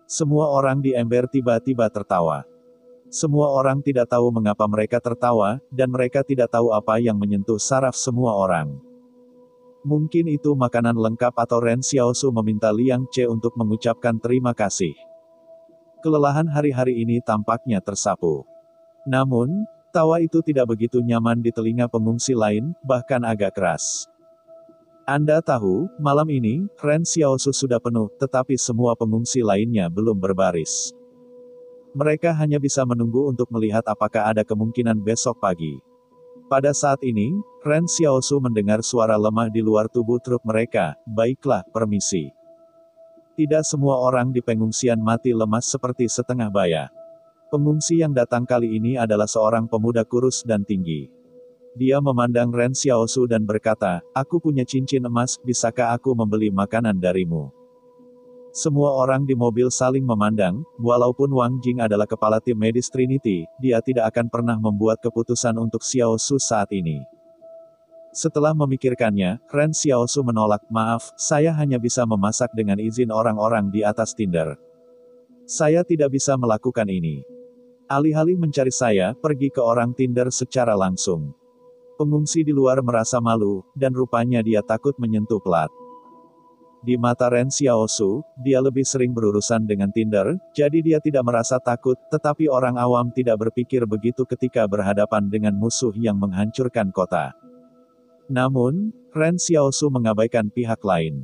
Semua orang di ember tiba-tiba tertawa. Semua orang tidak tahu mengapa mereka tertawa, dan mereka tidak tahu apa yang menyentuh saraf semua orang. Mungkin itu makanan lengkap atau Ren Xiaosu meminta Liang Che untuk mengucapkan terima kasih. Kelelahan hari-hari ini tampaknya tersapu. Namun, tawa itu tidak begitu nyaman di telinga pengungsi lain, bahkan agak keras. Anda tahu, malam ini, Ren Xiaosu sudah penuh, tetapi semua pengungsi lainnya belum berbaris. Mereka hanya bisa menunggu untuk melihat apakah ada kemungkinan besok pagi. Pada saat ini, Ren Xiaosu mendengar suara lemah di luar tubuh truk mereka, baiklah, permisi. Tidak semua orang di pengungsian mati lemas seperti setengah baya. Pengungsi yang datang kali ini adalah seorang pemuda kurus dan tinggi. Dia memandang Ren Xiaosu dan berkata, "Aku punya cincin emas, bisakah aku membeli makanan darimu?" Semua orang di mobil saling memandang, walaupun Wang Jing adalah kepala tim medis Trinity, dia tidak akan pernah membuat keputusan untuk Xiaosu saat ini. Setelah memikirkannya, Ren Xiaosu menolak, "Maaf, saya hanya bisa memasak dengan izin orang-orang di atas Tinder. Saya tidak bisa melakukan ini. Alih-alih mencari saya, pergi ke orang Tinder secara langsung." Pengungsi di luar merasa malu, dan rupanya dia takut menyentuh plat. Di mata Ren Xiaosu, dia lebih sering berurusan dengan Tinder, jadi dia tidak merasa takut, tetapi orang awam tidak berpikir begitu ketika berhadapan dengan musuh yang menghancurkan kota. Namun, Ren Xiaosu mengabaikan pihak lain.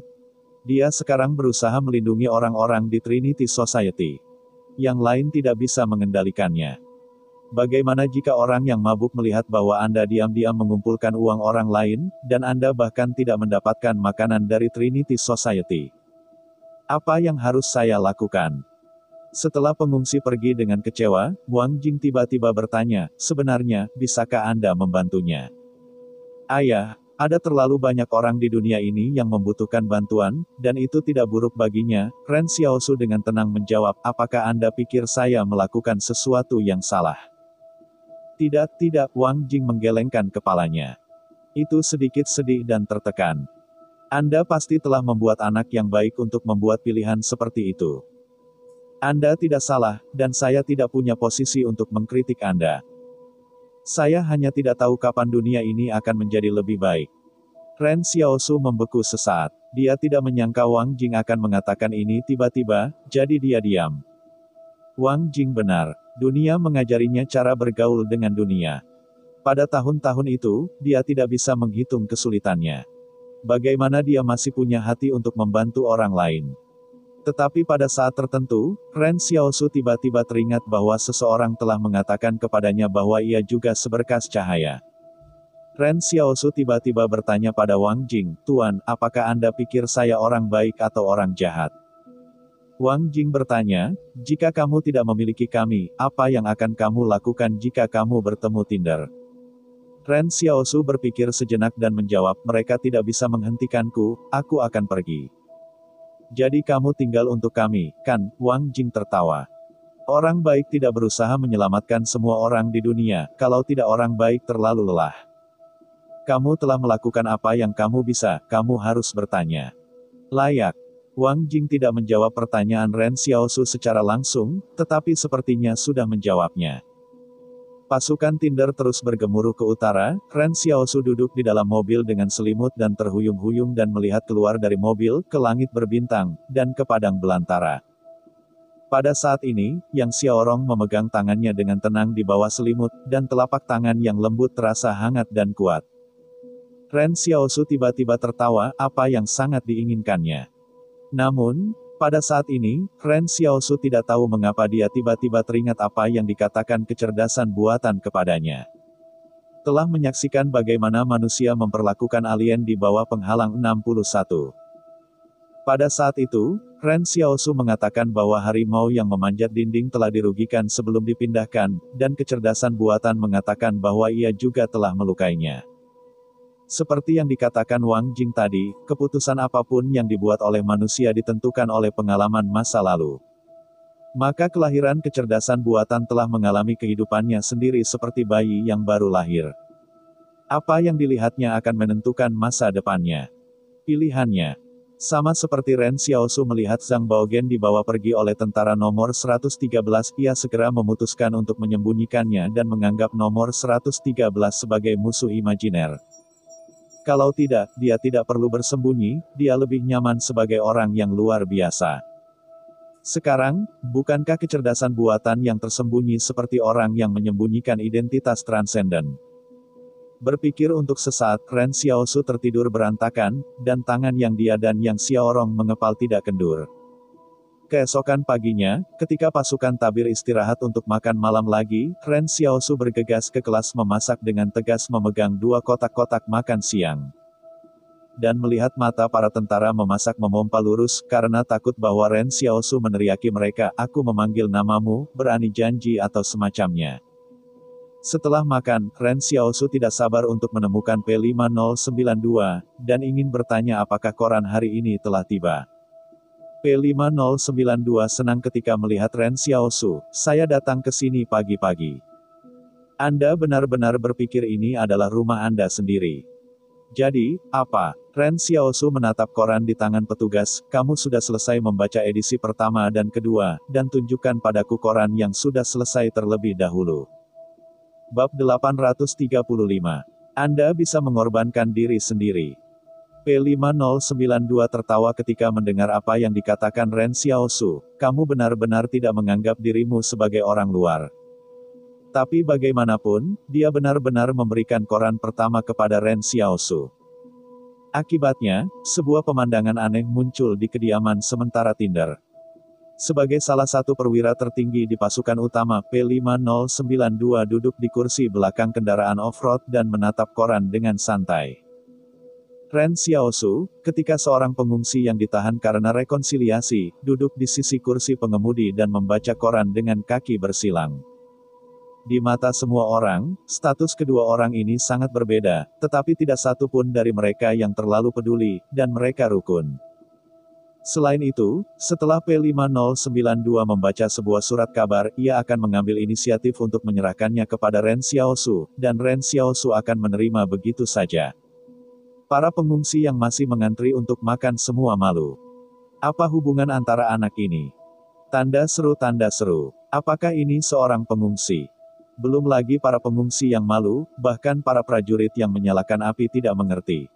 Dia sekarang berusaha melindungi orang-orang di Trinity Society. Yang lain tidak bisa mengendalikannya. Bagaimana jika orang yang mabuk melihat bahwa Anda diam-diam mengumpulkan uang orang lain, dan Anda bahkan tidak mendapatkan makanan dari Trinity Society? Apa yang harus saya lakukan? Setelah pengungsi pergi dengan kecewa, Wang Jing tiba-tiba bertanya, "Sebenarnya, bisakah Anda membantunya?" "Ayah, ada terlalu banyak orang di dunia ini yang membutuhkan bantuan, dan itu tidak buruk baginya." Ren Xiaosu dengan tenang menjawab, "Apakah Anda pikir saya melakukan sesuatu yang salah?" Tidak, Wang Jing menggelengkan kepalanya. Itu sedikit sedih dan tertekan. "Anda pasti telah membuat anak yang baik untuk membuat pilihan seperti itu. Anda tidak salah, dan saya tidak punya posisi untuk mengkritik Anda. Saya hanya tidak tahu kapan dunia ini akan menjadi lebih baik." Ren Xiaosu membeku sesaat. Dia tidak menyangka Wang Jing akan mengatakan ini tiba-tiba, jadi dia diam. Wang Jing benar. Dunia mengajarinya cara bergaul dengan dunia. Pada tahun-tahun itu, dia tidak bisa menghitung kesulitannya. Bagaimana dia masih punya hati untuk membantu orang lain. Tetapi pada saat tertentu, Ren Xiaosu tiba-tiba teringat bahwa seseorang telah mengatakan kepadanya bahwa ia juga seberkas cahaya. Ren Xiaosu tiba-tiba bertanya pada Wang Jing, "Tuan, apakah Anda pikir saya orang baik atau orang jahat?" Wang Jing bertanya, "Jika kamu tidak memiliki kami, apa yang akan kamu lakukan jika kamu bertemu Tinder?" Ren Xiaosu berpikir sejenak dan menjawab, "Mereka tidak bisa menghentikanku, aku akan pergi." "Jadi kamu tinggal untuk kami, kan?" Wang Jing tertawa. "Orang baik tidak berusaha menyelamatkan semua orang di dunia, kalau tidak orang baik terlalu lelah. Kamu telah melakukan apa yang kamu bisa, kamu harus bertanya." "Layak." Wang Jing tidak menjawab pertanyaan Ren Xiaosu secara langsung, tetapi sepertinya sudah menjawabnya. Pasukan Tinder terus bergemuruh ke utara, Ren Xiaosu duduk di dalam mobil dengan selimut dan terhuyung-huyung dan melihat keluar dari mobil, ke langit berbintang, dan ke padang belantara. Pada saat ini, Yang Xiaorong memegang tangannya dengan tenang di bawah selimut, dan telapak tangan yang lembut terasa hangat dan kuat. Ren Xiaosu tiba-tiba tertawa, apa yang sangat diinginkannya. Namun, pada saat ini, Ren Xiaosu tidak tahu mengapa dia tiba-tiba teringat apa yang dikatakan kecerdasan buatan kepadanya. Telah menyaksikan bagaimana manusia memperlakukan alien di bawah penghalang 61. Pada saat itu, Ren Xiaosu mengatakan bahwa harimau yang memanjat dinding telah dirugikan sebelum dipindahkan, dan kecerdasan buatan mengatakan bahwa ia juga telah melukainya. Seperti yang dikatakan Wang Jing tadi, keputusan apapun yang dibuat oleh manusia ditentukan oleh pengalaman masa lalu. Maka kelahiran kecerdasan buatan telah mengalami kehidupannya sendiri seperti bayi yang baru lahir. Apa yang dilihatnya akan menentukan masa depannya. Pilihannya. Sama seperti Ren Xiaosu melihat Zhang Baogen dibawa pergi oleh tentara nomor 113, ia segera memutuskan untuk menyembunyikannya dan menganggap nomor 113 sebagai musuh imajiner. Kalau tidak, dia tidak perlu bersembunyi, dia lebih nyaman sebagai orang yang luar biasa. Sekarang, bukankah kecerdasan buatan yang tersembunyi seperti orang yang menyembunyikan identitas transenden? Berpikir untuk sesaat, Ren Xiaosu tertidur berantakan, dan tangan yang dia dan Yang Xiaorong mengepal tidak kendur. Keesokan paginya, ketika pasukan tabir istirahat untuk makan malam lagi, Ren Xiaosu bergegas ke kelas memasak dengan tegas memegang 2 kotak-kotak makan siang. Dan melihat mata para tentara memasak memompa lurus, karena takut bahwa Ren Xiaosu meneriaki mereka, "Aku memanggil namamu, berani janji atau semacamnya." Setelah makan, Ren Xiaosu tidak sabar untuk menemukan P5092, dan ingin bertanya apakah koran hari ini telah tiba. P5092 senang ketika melihat Ren Xiaosu, "Saya datang ke sini pagi-pagi. Anda benar-benar berpikir ini adalah rumah Anda sendiri. Jadi, apa?" Ren Xiaosu menatap koran di tangan petugas, "Kamu sudah selesai membaca edisi pertama dan kedua, dan tunjukkan padaku koran yang sudah selesai terlebih dahulu." Bab 835. Anda bisa mengorbankan diri sendiri. P5092 tertawa ketika mendengar apa yang dikatakan Ren Xiaosu, "Kamu benar-benar tidak menganggap dirimu sebagai orang luar." Tapi bagaimanapun, dia benar-benar memberikan koran pertama kepada Ren Xiaosu. Akibatnya, sebuah pemandangan aneh muncul di kediaman sementara Tinder. Sebagai salah satu perwira tertinggi di pasukan utama, P5092 duduk di kursi belakang kendaraan off-road dan menatap koran dengan santai. Ren Xiaosu, ketika seorang pengungsi yang ditahan karena rekonsiliasi, duduk di sisi kursi pengemudi dan membaca koran dengan kaki bersilang. Di mata semua orang, status kedua orang ini sangat berbeda, tetapi tidak satu pun dari mereka yang terlalu peduli, dan mereka rukun. Selain itu, setelah P5092 membaca sebuah surat kabar, ia akan mengambil inisiatif untuk menyerahkannya kepada Ren Xiaosu, dan Ren Xiaosu akan menerima begitu saja. Para pengungsi yang masih mengantri untuk makan semua malu. Apa hubungan antara anak ini? Tanda seru, tanda seru. Apakah ini seorang pengungsi? Belum lagi para pengungsi yang malu, bahkan para prajurit yang menyalakan api tidak mengerti.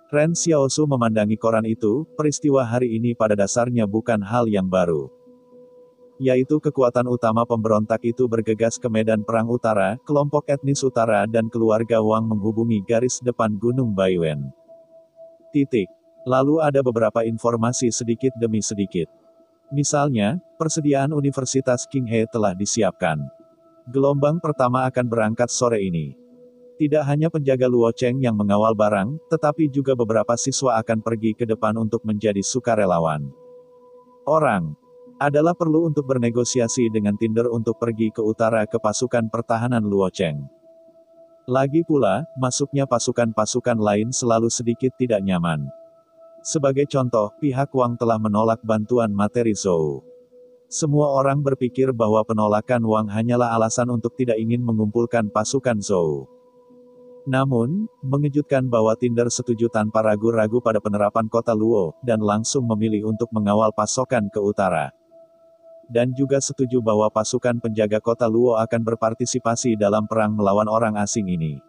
Ren Xiaosu memandangi koran itu, peristiwa hari ini pada dasarnya bukan hal yang baru. Yaitu kekuatan utama pemberontak itu bergegas ke medan perang utara, kelompok etnis utara dan keluarga Wang menghubungi garis depan Gunung Baiwen. Lalu ada beberapa informasi sedikit demi sedikit. Misalnya, persediaan Universitas Qinghe telah disiapkan. Gelombang pertama akan berangkat sore ini. Tidak hanya penjaga Luo Cheng yang mengawal barang, tetapi juga beberapa siswa akan pergi ke depan untuk menjadi sukarelawan. Orang adalah perlu untuk bernegosiasi dengan Tinder untuk pergi ke utara ke pasukan pertahanan Luo Cheng. Lagi pula, masuknya pasukan-pasukan lain selalu sedikit tidak nyaman. Sebagai contoh, pihak Wang telah menolak bantuan materi Zhou. Semua orang berpikir bahwa penolakan Wang hanyalah alasan untuk tidak ingin mengumpulkan pasukan Zhou. Namun, mengejutkan bahwa Tinder setuju tanpa ragu-ragu pada penerapan kota Luo, dan langsung memilih untuk mengawal pasokan ke utara. Dan juga setuju bahwa pasukan penjaga kota Luo akan berpartisipasi dalam perang melawan orang asing ini.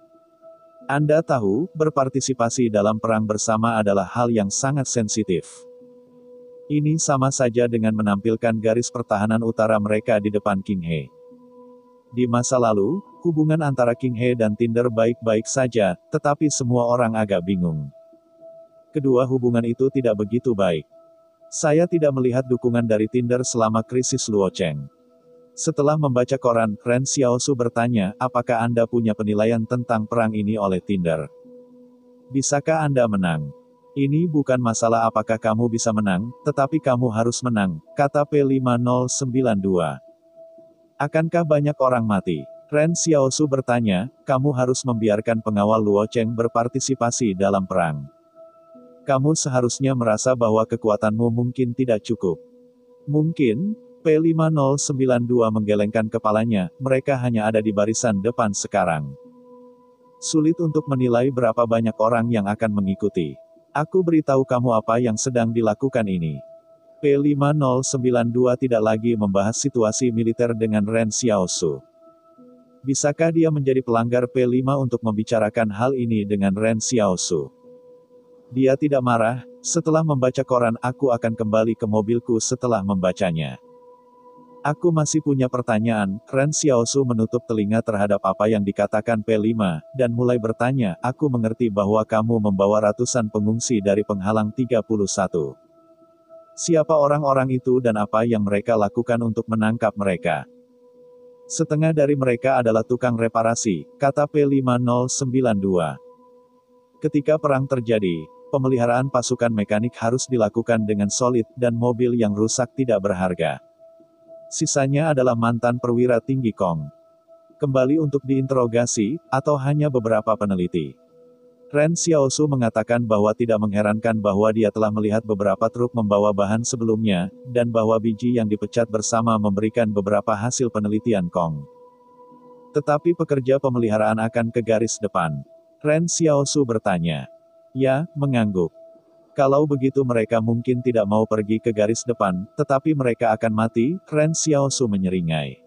Anda tahu, berpartisipasi dalam perang bersama adalah hal yang sangat sensitif. Ini sama saja dengan menampilkan garis pertahanan utara mereka di depan Qinghe. Di masa lalu, hubungan antara Qinghe dan Tinder baik-baik saja, tetapi semua orang agak bingung. Kedua hubungan itu tidak begitu baik. Saya tidak melihat dukungan dari Tinder selama krisis Luo Cheng. Setelah membaca koran, Ren Xiaosu bertanya, "Apakah Anda punya penilaian tentang perang ini oleh Tinder? Bisakah Anda menang?" "Ini bukan masalah apakah kamu bisa menang, tetapi kamu harus menang," kata P5092. "Akankah banyak orang mati?" Ren Xiaosu bertanya, "Kamu harus membiarkan pengawal Luo Cheng berpartisipasi dalam perang. Kamu seharusnya merasa bahwa kekuatanmu mungkin tidak cukup." "Mungkin." P5092 menggelengkan kepalanya, "Mereka hanya ada di barisan depan sekarang. Sulit untuk menilai berapa banyak orang yang akan mengikuti. Aku beritahu kamu apa yang sedang dilakukan ini." P5092 tidak lagi membahas situasi militer dengan Ren Xiaosu. Bisakah dia menjadi pelanggar P5 untuk membicarakan hal ini dengan Ren Xiaosu? Dia tidak marah. "Setelah membaca koran, aku akan kembali ke mobilku setelah membacanya. Aku masih punya pertanyaan." Ren Xiaosu menutup telinga terhadap apa yang dikatakan P5, dan mulai bertanya, "Aku mengerti bahwa kamu membawa ratusan pengungsi dari penghalang 31. Siapa orang-orang itu dan apa yang mereka lakukan untuk menangkap mereka?" "Setengah dari mereka adalah tukang reparasi," kata P5092. "Ketika perang terjadi, Pemeliharaan pasukan mekanik harus dilakukan dengan solid dan mobil yang rusak tidak berharga. Sisanya adalah mantan perwira tinggi Kong. Kembali untuk diinterogasi, atau hanya beberapa peneliti. Ren Xiaosu mengatakan bahwa tidak mengherankan bahwa dia telah melihat beberapa truk membawa bahan sebelumnya, dan bahwa biji yang dipecat bersama memberikan beberapa hasil penelitian Kong. Tetapi pekerja pemeliharaan akan ke garis depan. Ren Xiaosu bertanya. Ya, mengangguk. Kalau begitu mereka mungkin tidak mau pergi ke garis depan, tetapi mereka akan mati, Ren Xiaosu menyeringai.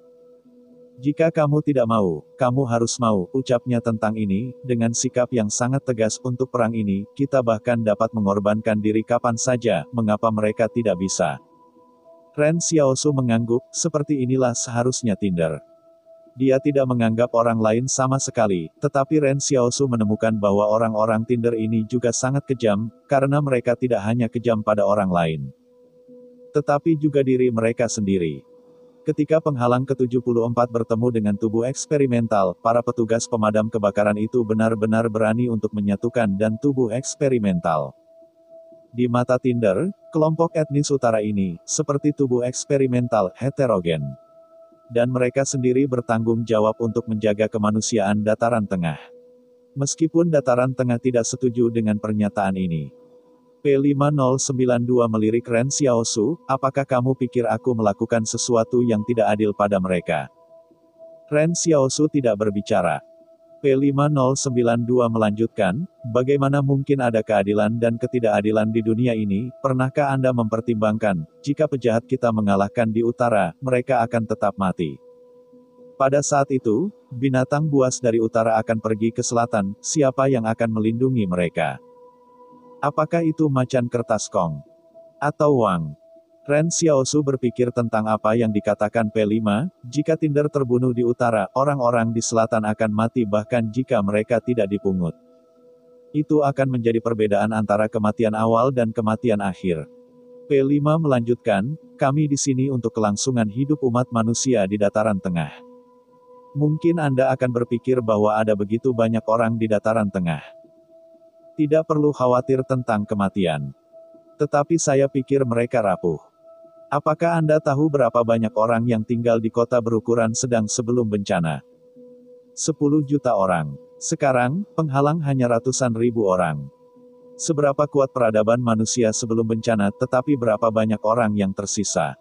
Jika kamu tidak mau, kamu harus mau, ucapnya tentang ini, dengan sikap yang sangat tegas untuk perang ini, kita bahkan dapat mengorbankan diri kapan saja, mengapa mereka tidak bisa? Ren Xiaosu mengangguk, seperti inilah seharusnya Tinder. Dia tidak menganggap orang lain sama sekali, tetapi Ren Xiaosu menemukan bahwa orang-orang Tinder ini juga sangat kejam, karena mereka tidak hanya kejam pada orang lain, tetapi juga diri mereka sendiri. Ketika penghalang ke-74 bertemu dengan tubuh eksperimental, para petugas pemadam kebakaran itu benar-benar berani untuk menyatukan dan tubuh eksperimental. Di mata Tinder, kelompok etnis utara ini, seperti tubuh eksperimental, heterogen. Dan mereka sendiri bertanggung jawab untuk menjaga kemanusiaan Dataran Tengah. Meskipun Dataran Tengah tidak setuju dengan pernyataan ini. P5092 melirik Ren Xiaosu, apakah kamu pikir aku melakukan sesuatu yang tidak adil pada mereka? Ren Xiaosu tidak berbicara. P5092 melanjutkan, bagaimana mungkin ada keadilan dan ketidakadilan di dunia ini, pernahkah Anda mempertimbangkan, jika pejahat kita mengalahkan di utara, mereka akan tetap mati. Pada saat itu, binatang buas dari utara akan pergi ke selatan, siapa yang akan melindungi mereka? Apakah itu macan kertas Kong? Atau Wang? Ren Xiaosu berpikir tentang apa yang dikatakan P5, jika Tinder terbunuh di utara, orang-orang di selatan akan mati bahkan jika mereka tidak dipungut. Itu akan menjadi perbedaan antara kematian awal dan kematian akhir. P5 melanjutkan, kami di sini untuk kelangsungan hidup umat manusia di Dataran Tengah. Mungkin Anda akan berpikir bahwa ada begitu banyak orang di Dataran Tengah. Tidak perlu khawatir tentang kematian. Tetapi saya pikir mereka rapuh. Apakah Anda tahu berapa banyak orang yang tinggal di kota berukuran sedang sebelum bencana? 10 juta orang. Sekarang, penghalang hanya ratusan ribu orang. Seberapa kuat peradaban manusia sebelum bencana, tetapi berapa banyak orang yang tersisa?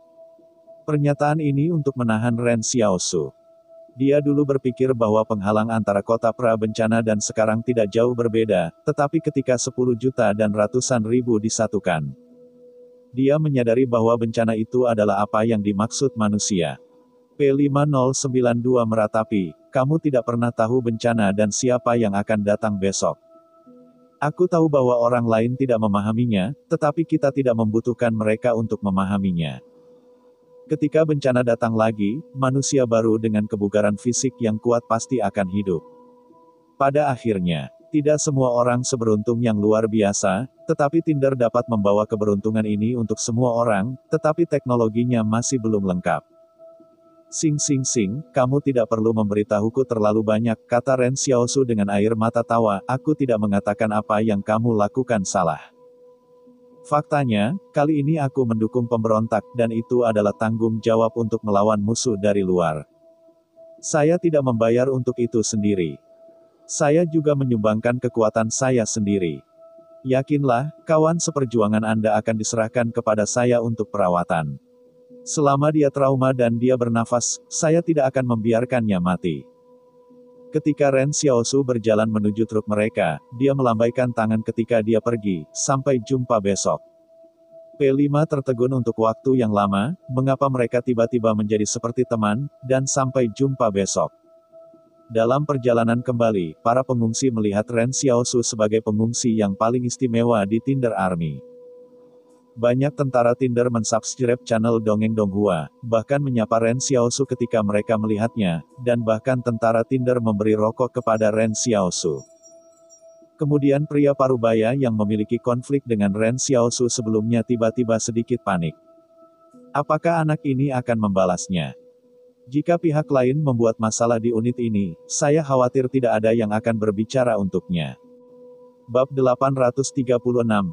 Pernyataan ini untuk menahan Ren Xiaosu. Dia dulu berpikir bahwa penghalang antara kota pra-bencana dan sekarang tidak jauh berbeda, tetapi ketika 10 juta dan ratusan ribu disatukan, dia menyadari bahwa bencana itu adalah apa yang dimaksud manusia. P5092 meratapi, kamu tidak pernah tahu bencana dan siapa yang akan datang besok. Aku tahu bahwa orang lain tidak memahaminya, tetapi kita tidak membutuhkan mereka untuk memahaminya. Ketika bencana datang lagi, manusia baru dengan kebugaran fisik yang kuat pasti akan hidup. Pada akhirnya, tidak semua orang seberuntung yang luar biasa, tetapi Tinder dapat membawa keberuntungan ini untuk semua orang, tetapi teknologinya masih belum lengkap. Sing, kamu tidak perlu memberitahuku terlalu banyak, kata Ren Xiaosu dengan air mata tawa, aku tidak mengatakan apa yang kamu lakukan salah. Faktanya, kali ini aku mendukung pemberontak, dan itu adalah tanggung jawab untuk melawan musuh dari luar. Saya tidak membayar untuk itu sendiri. Saya juga menyumbangkan kekuatan saya sendiri. Yakinlah, kawan seperjuangan Anda akan diserahkan kepada saya untuk perawatan. Selama dia trauma dan dia bernafas, saya tidak akan membiarkannya mati. Ketika Ren Xiaosu berjalan menuju truk mereka, dia melambaikan tangan ketika dia pergi, sampai jumpa besok. P5 tertegun untuk waktu yang lama, mengapa mereka tiba-tiba menjadi seperti teman, dan sampai jumpa besok. Dalam perjalanan kembali, para pengungsi melihat Ren Xiaosu sebagai pengungsi yang paling istimewa di Tinder Army. Banyak tentara Tinder mensubscribe channel Dongeng Donghua, bahkan menyapa Ren Xiaosu ketika mereka melihatnya, dan bahkan tentara Tinder memberi rokok kepada Ren Xiaosu. Kemudian pria parubaya yang memiliki konflik dengan Ren Xiaosu sebelumnya tiba-tiba sedikit panik. Apakah anak ini akan membalasnya? Jika pihak lain membuat masalah di unit ini, saya khawatir tidak ada yang akan berbicara untuknya. Bab 836,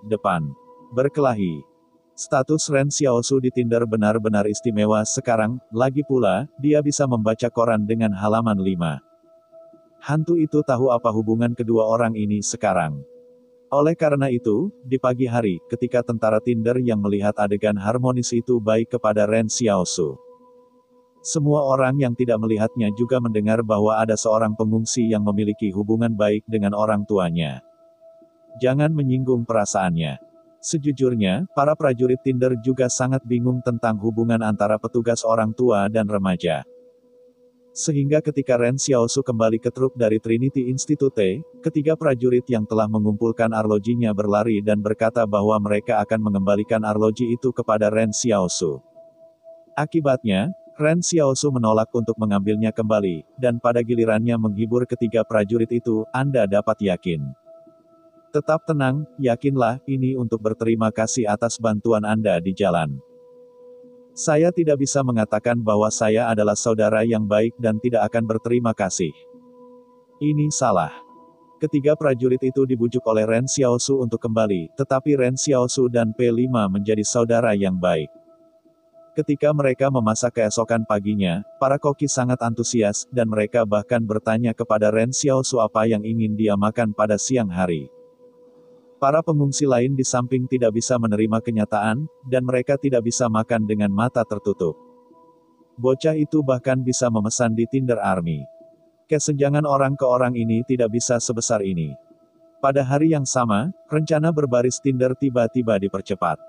Depan. Berkelahi. Status Ren Xiaosu di Tinder benar-benar istimewa sekarang, lagi pula, dia bisa membaca koran dengan halaman 5. Hantu itu tahu apa hubungan kedua orang ini sekarang. Oleh karena itu, di pagi hari, ketika tentara Tinder yang melihat adegan harmonis itu baik kepada Ren Xiaosu. Semua orang yang tidak melihatnya juga mendengar bahwa ada seorang pengungsi yang memiliki hubungan baik dengan orang tuanya. Jangan menyinggung perasaannya. Sejujurnya, para prajurit Tinder juga sangat bingung tentang hubungan antara petugas orang tua dan remaja. Sehingga ketika Ren Xiaosu kembali ke truk dari Trinity Institute, ketiga prajurit yang telah mengumpulkan arlojinya berlari dan berkata bahwa mereka akan mengembalikan arloji itu kepada Ren Xiaosu. Akibatnya, Ren Xiaosu menolak untuk mengambilnya kembali, dan pada gilirannya menghibur ketiga prajurit itu, Anda dapat yakin. Tetap tenang, yakinlah, ini untuk berterima kasih atas bantuan Anda di jalan. Saya tidak bisa mengatakan bahwa saya adalah saudara yang baik dan tidak akan berterima kasih. Ini salah. Ketiga prajurit itu dibujuk oleh Ren Xiaosu untuk kembali, tetapi Ren Xiaosu dan P5 menjadi saudara yang baik. Ketika mereka memasak keesokan paginya, para koki sangat antusias, dan mereka bahkan bertanya kepada Ren Xiaosu apa yang ingin dia makan pada siang hari. Para pengungsi lain di samping tidak bisa menerima kenyataan, dan mereka tidak bisa makan dengan mata tertutup. Bocah itu bahkan bisa memesan di Tinder Army. Kesenjangan orang ke orang ini tidak bisa sebesar ini. Pada hari yang sama, rencana berbaris Tinder tiba-tiba dipercepat.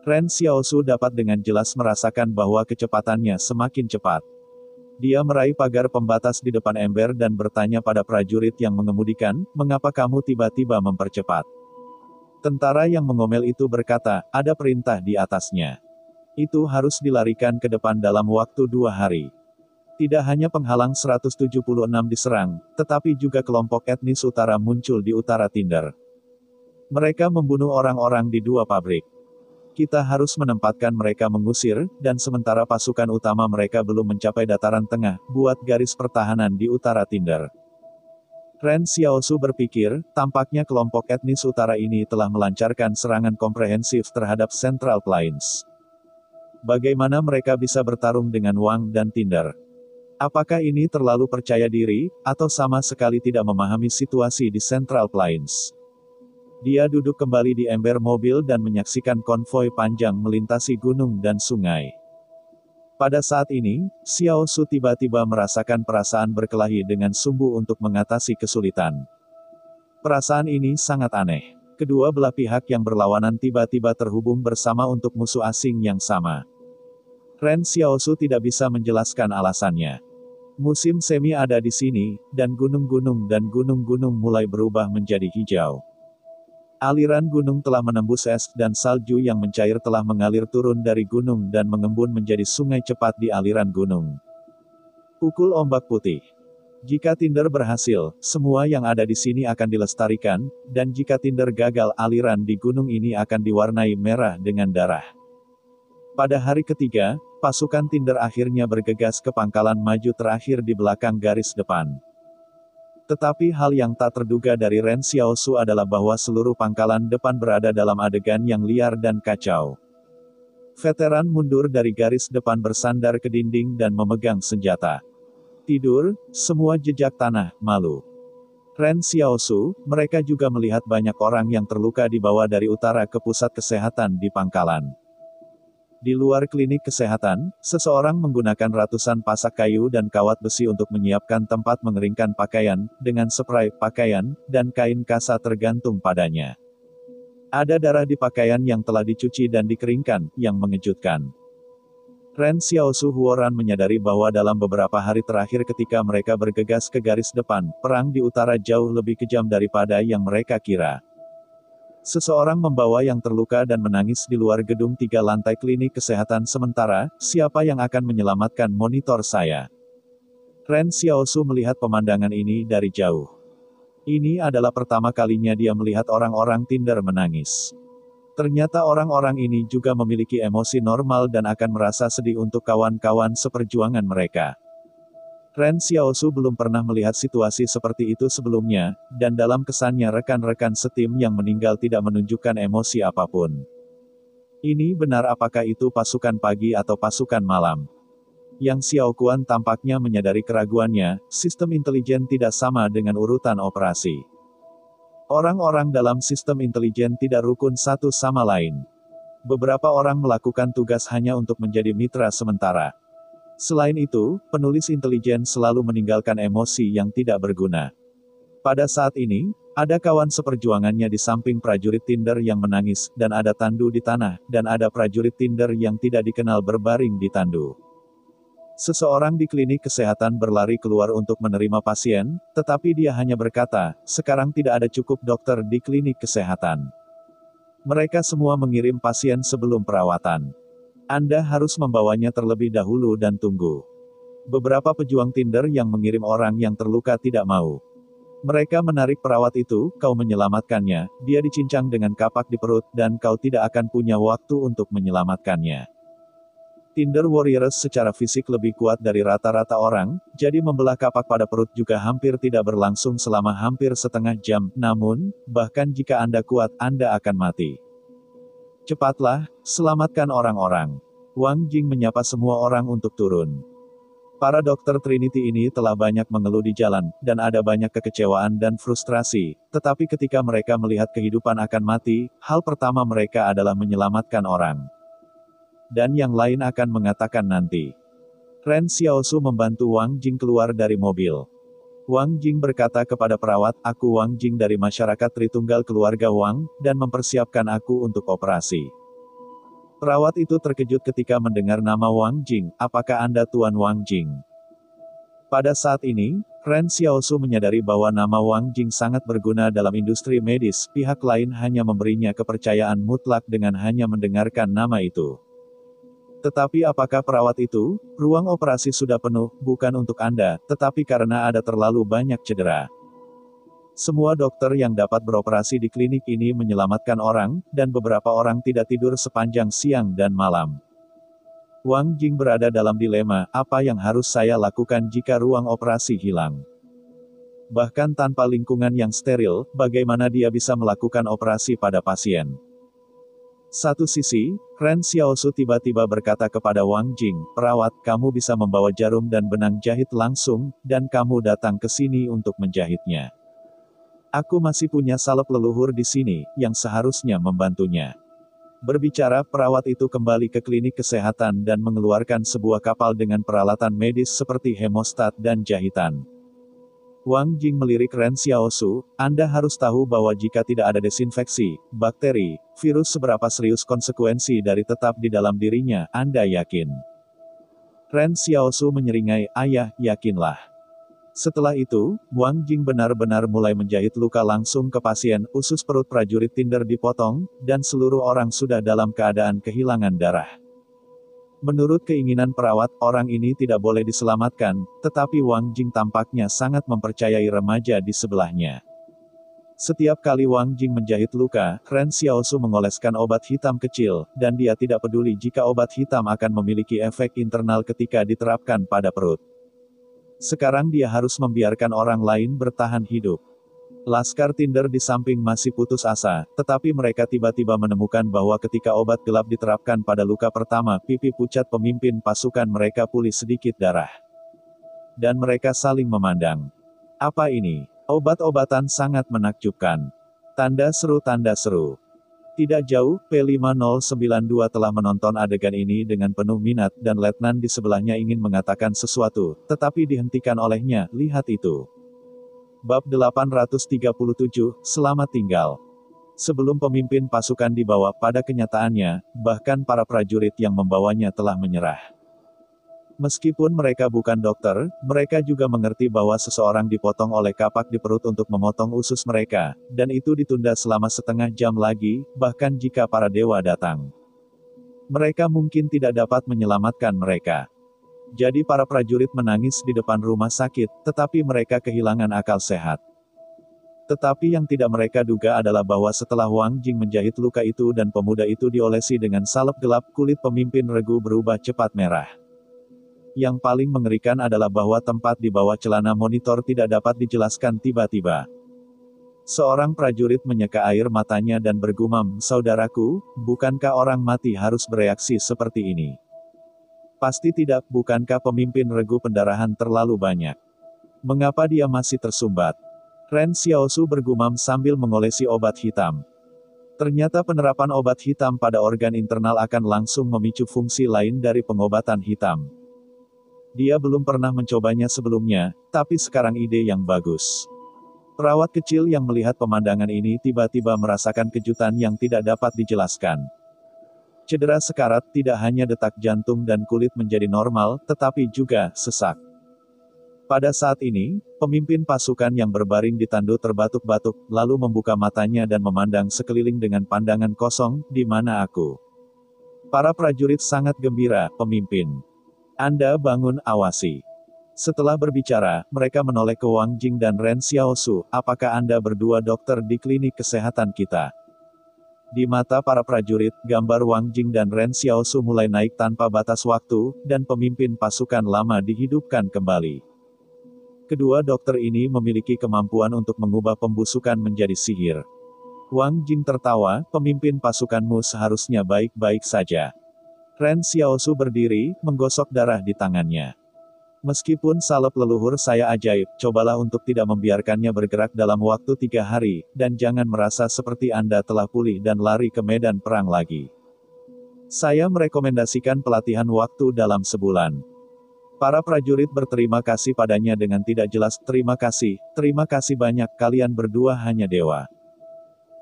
Ren Xiaosu dapat dengan jelas merasakan bahwa kecepatannya semakin cepat. Dia meraih pagar pembatas di depan ember dan bertanya pada prajurit yang mengemudikan, "Mengapa kamu tiba-tiba mempercepat?" Tentara yang mengomel itu berkata, "Ada perintah di atasnya. Itu harus dilarikan ke depan dalam waktu 2 hari. Tidak hanya penghalang 176 diserang, tetapi juga kelompok etnis utara muncul di utara Tinder. Mereka membunuh orang-orang di 2 pabrik. Kita harus menempatkan mereka mengusir, dan sementara pasukan utama mereka belum mencapai dataran tengah, buat garis pertahanan di utara Tinder." Ren Xiaosu berpikir, tampaknya kelompok etnis utara ini telah melancarkan serangan komprehensif terhadap Central Plains. Bagaimana mereka bisa bertarung dengan Wang dan Tinder? Apakah ini terlalu percaya diri, atau sama sekali tidak memahami situasi di Central Plains? Dia duduk kembali di ember mobil dan menyaksikan konvoi panjang melintasi gunung dan sungai. Pada saat ini, Xiaosu tiba-tiba merasakan perasaan berkelahi dengan sumbu untuk mengatasi kesulitan. Perasaan ini sangat aneh. Kedua belah pihak yang berlawanan tiba-tiba terhubung bersama untuk musuh asing yang sama. Ren Xiaosu tidak bisa menjelaskan alasannya. Musim semi ada di sini, dan gunung-gunung mulai berubah menjadi hijau. Aliran gunung telah menembus es, dan salju yang mencair telah mengalir turun dari gunung dan mengembun menjadi sungai cepat di aliran gunung. Pukul ombak putih. Jika Tinder berhasil, semua yang ada di sini akan dilestarikan, dan jika Tinder gagal, aliran di gunung ini akan diwarnai merah dengan darah. Pada hari ketiga, pasukan Tinder akhirnya bergegas ke pangkalan maju terakhir di belakang garis depan. Tetapi hal yang tak terduga dari Ren Xiaosu adalah bahwa seluruh pangkalan depan berada dalam adegan yang liar dan kacau. Veteran mundur dari garis depan bersandar ke dinding dan memegang senjata. Tidur, semua jejak tanah, malu. Ren Xiaosu, mereka juga melihat banyak orang yang terluka dibawa dari utara ke pusat kesehatan di pangkalan. Di luar klinik kesehatan, seseorang menggunakan ratusan pasak kayu dan kawat besi untuk menyiapkan tempat mengeringkan pakaian, dengan spray pakaian, dan kain kasa tergantung padanya. Ada darah di pakaian yang telah dicuci dan dikeringkan, yang mengejutkan. Ren Xiaosu Huoran menyadari bahwa dalam beberapa hari terakhir ketika mereka bergegas ke garis depan, perang di utara jauh lebih kejam daripada yang mereka kira. Seseorang membawa yang terluka dan menangis di luar gedung 3 lantai klinik kesehatan sementara, siapa yang akan menyelamatkan monitor saya? Ren Xiaosu melihat pemandangan ini dari jauh. Ini adalah pertama kalinya dia melihat orang-orang Tinder menangis. Ternyata orang-orang ini juga memiliki emosi normal dan akan merasa sedih untuk kawan-kawan seperjuangan mereka. Ren Xiaosu belum pernah melihat situasi seperti itu sebelumnya, dan dalam kesannya rekan-rekan setim yang meninggal tidak menunjukkan emosi apapun. Ini benar, apakah itu pasukan pagi atau pasukan malam? Yang Xiao Kuan tampaknya menyadari keraguannya, sistem intelijen tidak sama dengan urutan operasi. Orang-orang dalam sistem intelijen tidak rukun satu sama lain. Beberapa orang melakukan tugas hanya untuk menjadi mitra sementara. Selain itu, penulis intelijen selalu meninggalkan emosi yang tidak berguna. Pada saat ini, ada kawan seperjuangannya di samping prajurit Tinder yang menangis, dan ada tandu di tanah, dan ada prajurit Tinder yang tidak dikenal berbaring di tandu. Seseorang di klinik kesehatan berlari keluar untuk menerima pasien, tetapi dia hanya berkata, sekarang tidak ada cukup dokter di klinik kesehatan. Mereka semua mengirim pasien sebelum perawatan. Anda harus membawanya terlebih dahulu dan tunggu. Beberapa pejuang Tinder yang mengirim orang yang terluka tidak mau. Mereka menarik perawat itu, kau menyelamatkannya, dia dicincang dengan kapak di perut, dan kau tidak akan punya waktu untuk menyelamatkannya. Tinder Warriors secara fisik lebih kuat dari rata-rata orang, jadi membelah kapak pada perut juga hampir tidak berlangsung selama hampir setengah jam, namun, bahkan jika Anda kuat, Anda akan mati. Cepatlah, selamatkan orang-orang. Wang Jing menyapa semua orang untuk turun. Para dokter Trinity ini telah banyak mengeluh di jalan, dan ada banyak kekecewaan dan frustrasi, tetapi ketika mereka melihat kehidupan akan mati, hal pertama mereka adalah menyelamatkan orang. Dan yang lain akan mengatakan nanti. Ren Xiaosu membantu Wang Jing keluar dari mobil. Wang Jing berkata kepada perawat, aku Wang Jing dari masyarakat Tritunggal keluarga Wang, dan mempersiapkan aku untuk operasi. Perawat itu terkejut ketika mendengar nama Wang Jing, apakah Anda Tuan Wang Jing? Pada saat ini, Ren Xiaosu menyadari bahwa nama Wang Jing sangat berguna dalam industri medis, pihak lain hanya memberinya kepercayaan mutlak dengan hanya mendengarkan nama itu. Tetapi apakah perawat itu? Ruang operasi sudah penuh, bukan untuk Anda, tetapi karena ada terlalu banyak cedera. Semua dokter yang dapat beroperasi di klinik ini menyelamatkan orang, dan beberapa orang tidak tidur sepanjang siang dan malam. Wang Jing berada dalam dilema, apa yang harus saya lakukan jika ruang operasi hilang? Bahkan tanpa lingkungan yang steril, bagaimana dia bisa melakukan operasi pada pasien? Satu sisi, Ren Xiaosu tiba-tiba berkata kepada Wang Jing, perawat, kamu bisa membawa jarum dan benang jahit langsung, dan kamu datang ke sini untuk menjahitnya. Aku masih punya salep leluhur di sini, yang seharusnya membantunya. Berbicara, perawat itu kembali ke klinik kesehatan dan mengeluarkan sebuah kapal dengan peralatan medis seperti hemostat dan jahitan. Wang Jing melirik Ren Xiaosu, Anda harus tahu bahwa jika tidak ada desinfeksi, bakteri, virus seberapa serius konsekuensi dari tetap di dalam dirinya, Anda yakin? Ren Xiaosu menyeringai, ayah, yakinlah. Setelah itu, Wang Jing benar-benar mulai menjahit luka langsung ke pasien, usus perut prajurit Tinder dipotong, dan seluruh orang sudah dalam keadaan kehilangan darah. Menurut keinginan perawat, orang ini tidak boleh diselamatkan, tetapi Wang Jing tampaknya sangat mempercayai remaja di sebelahnya. Setiap kali Wang Jing menjahit luka, Ren Xiaosu mengoleskan obat hitam kecil, dan dia tidak peduli jika obat hitam akan memiliki efek internal ketika diterapkan pada perut. Sekarang dia harus membiarkan orang lain bertahan hidup. Laskar Tinder di samping masih putus asa, tetapi mereka tiba-tiba menemukan bahwa ketika obat gelap diterapkan pada luka pertama, pipi pucat pemimpin pasukan mereka pulih sedikit darah. Dan mereka saling memandang. Apa ini? Obat-obatan sangat menakjubkan. Tanda seru, tanda seru. Tidak jauh, P5092 telah menonton adegan ini dengan penuh minat, dan letnan di sebelahnya ingin mengatakan sesuatu, tetapi dihentikan olehnya, lihat itu. Bab 837, Selamat Tinggal. Sebelum pemimpin pasukan dibawa, pada kenyataannya, bahkan para prajurit yang membawanya telah menyerah. Meskipun mereka bukan dokter, mereka juga mengerti bahwa seseorang dipotong oleh kapak di perut untuk memotong usus mereka, dan itu ditunda selama setengah jam lagi, bahkan jika para dewa datang. Mereka mungkin tidak dapat menyelamatkan mereka. Jadi para prajurit menangis di depan rumah sakit, tetapi mereka kehilangan akal sehat. Tetapi yang tidak mereka duga adalah bahwa setelah Wang Jing menjahit luka itu dan pemuda itu diolesi dengan salep gelap, kulit pemimpin regu berubah cepat merah. Yang paling mengerikan adalah bahwa tempat di bawah celana monitor tidak dapat dijelaskan tiba-tiba. Seorang prajurit menyeka air matanya dan bergumam, "Saudaraku, bukankah orang mati harus bereaksi seperti ini?" "Pasti tidak, bukankah pemimpin regu pendarahan terlalu banyak? Mengapa dia masih tersumbat?" Ren Xiaosu bergumam sambil mengolesi obat hitam. Ternyata penerapan obat hitam pada organ internal akan langsung memicu fungsi lain dari pengobatan hitam. Dia belum pernah mencobanya sebelumnya, tapi sekarang ide yang bagus. Perawat kecil yang melihat pemandangan ini tiba-tiba merasakan kejutan yang tidak dapat dijelaskan. Cedera sekarat tidak hanya detak jantung dan kulit menjadi normal, tetapi juga sesak. Pada saat ini, pemimpin pasukan yang berbaring di tandu terbatuk-batuk, lalu membuka matanya dan memandang sekeliling dengan pandangan kosong, "Di mana aku?" Para prajurit sangat gembira, "Pemimpin. Anda bangun, awasi." Setelah berbicara, mereka menoleh ke Wang Jing dan Ren Xiaosu, "Apakah Anda berdua dokter di klinik kesehatan kita?" Di mata para prajurit, gambar Wang Jing dan Ren Xiaosu mulai naik tanpa batas waktu, dan pemimpin pasukan lama dihidupkan kembali. Kedua dokter ini memiliki kemampuan untuk mengubah pembusukan menjadi sihir. Wang Jing tertawa, "Pemimpin pasukanmu seharusnya baik-baik saja." Ren Xiaosu berdiri, menggosok darah di tangannya. "Meskipun salep leluhur saya ajaib, cobalah untuk tidak membiarkannya bergerak dalam waktu 3 hari, dan jangan merasa seperti Anda telah pulih dan lari ke medan perang lagi. Saya merekomendasikan pelatihan waktu dalam sebulan." Para prajurit berterima kasih padanya dengan tidak jelas, terima kasih banyak, kalian berdua hanya dewa."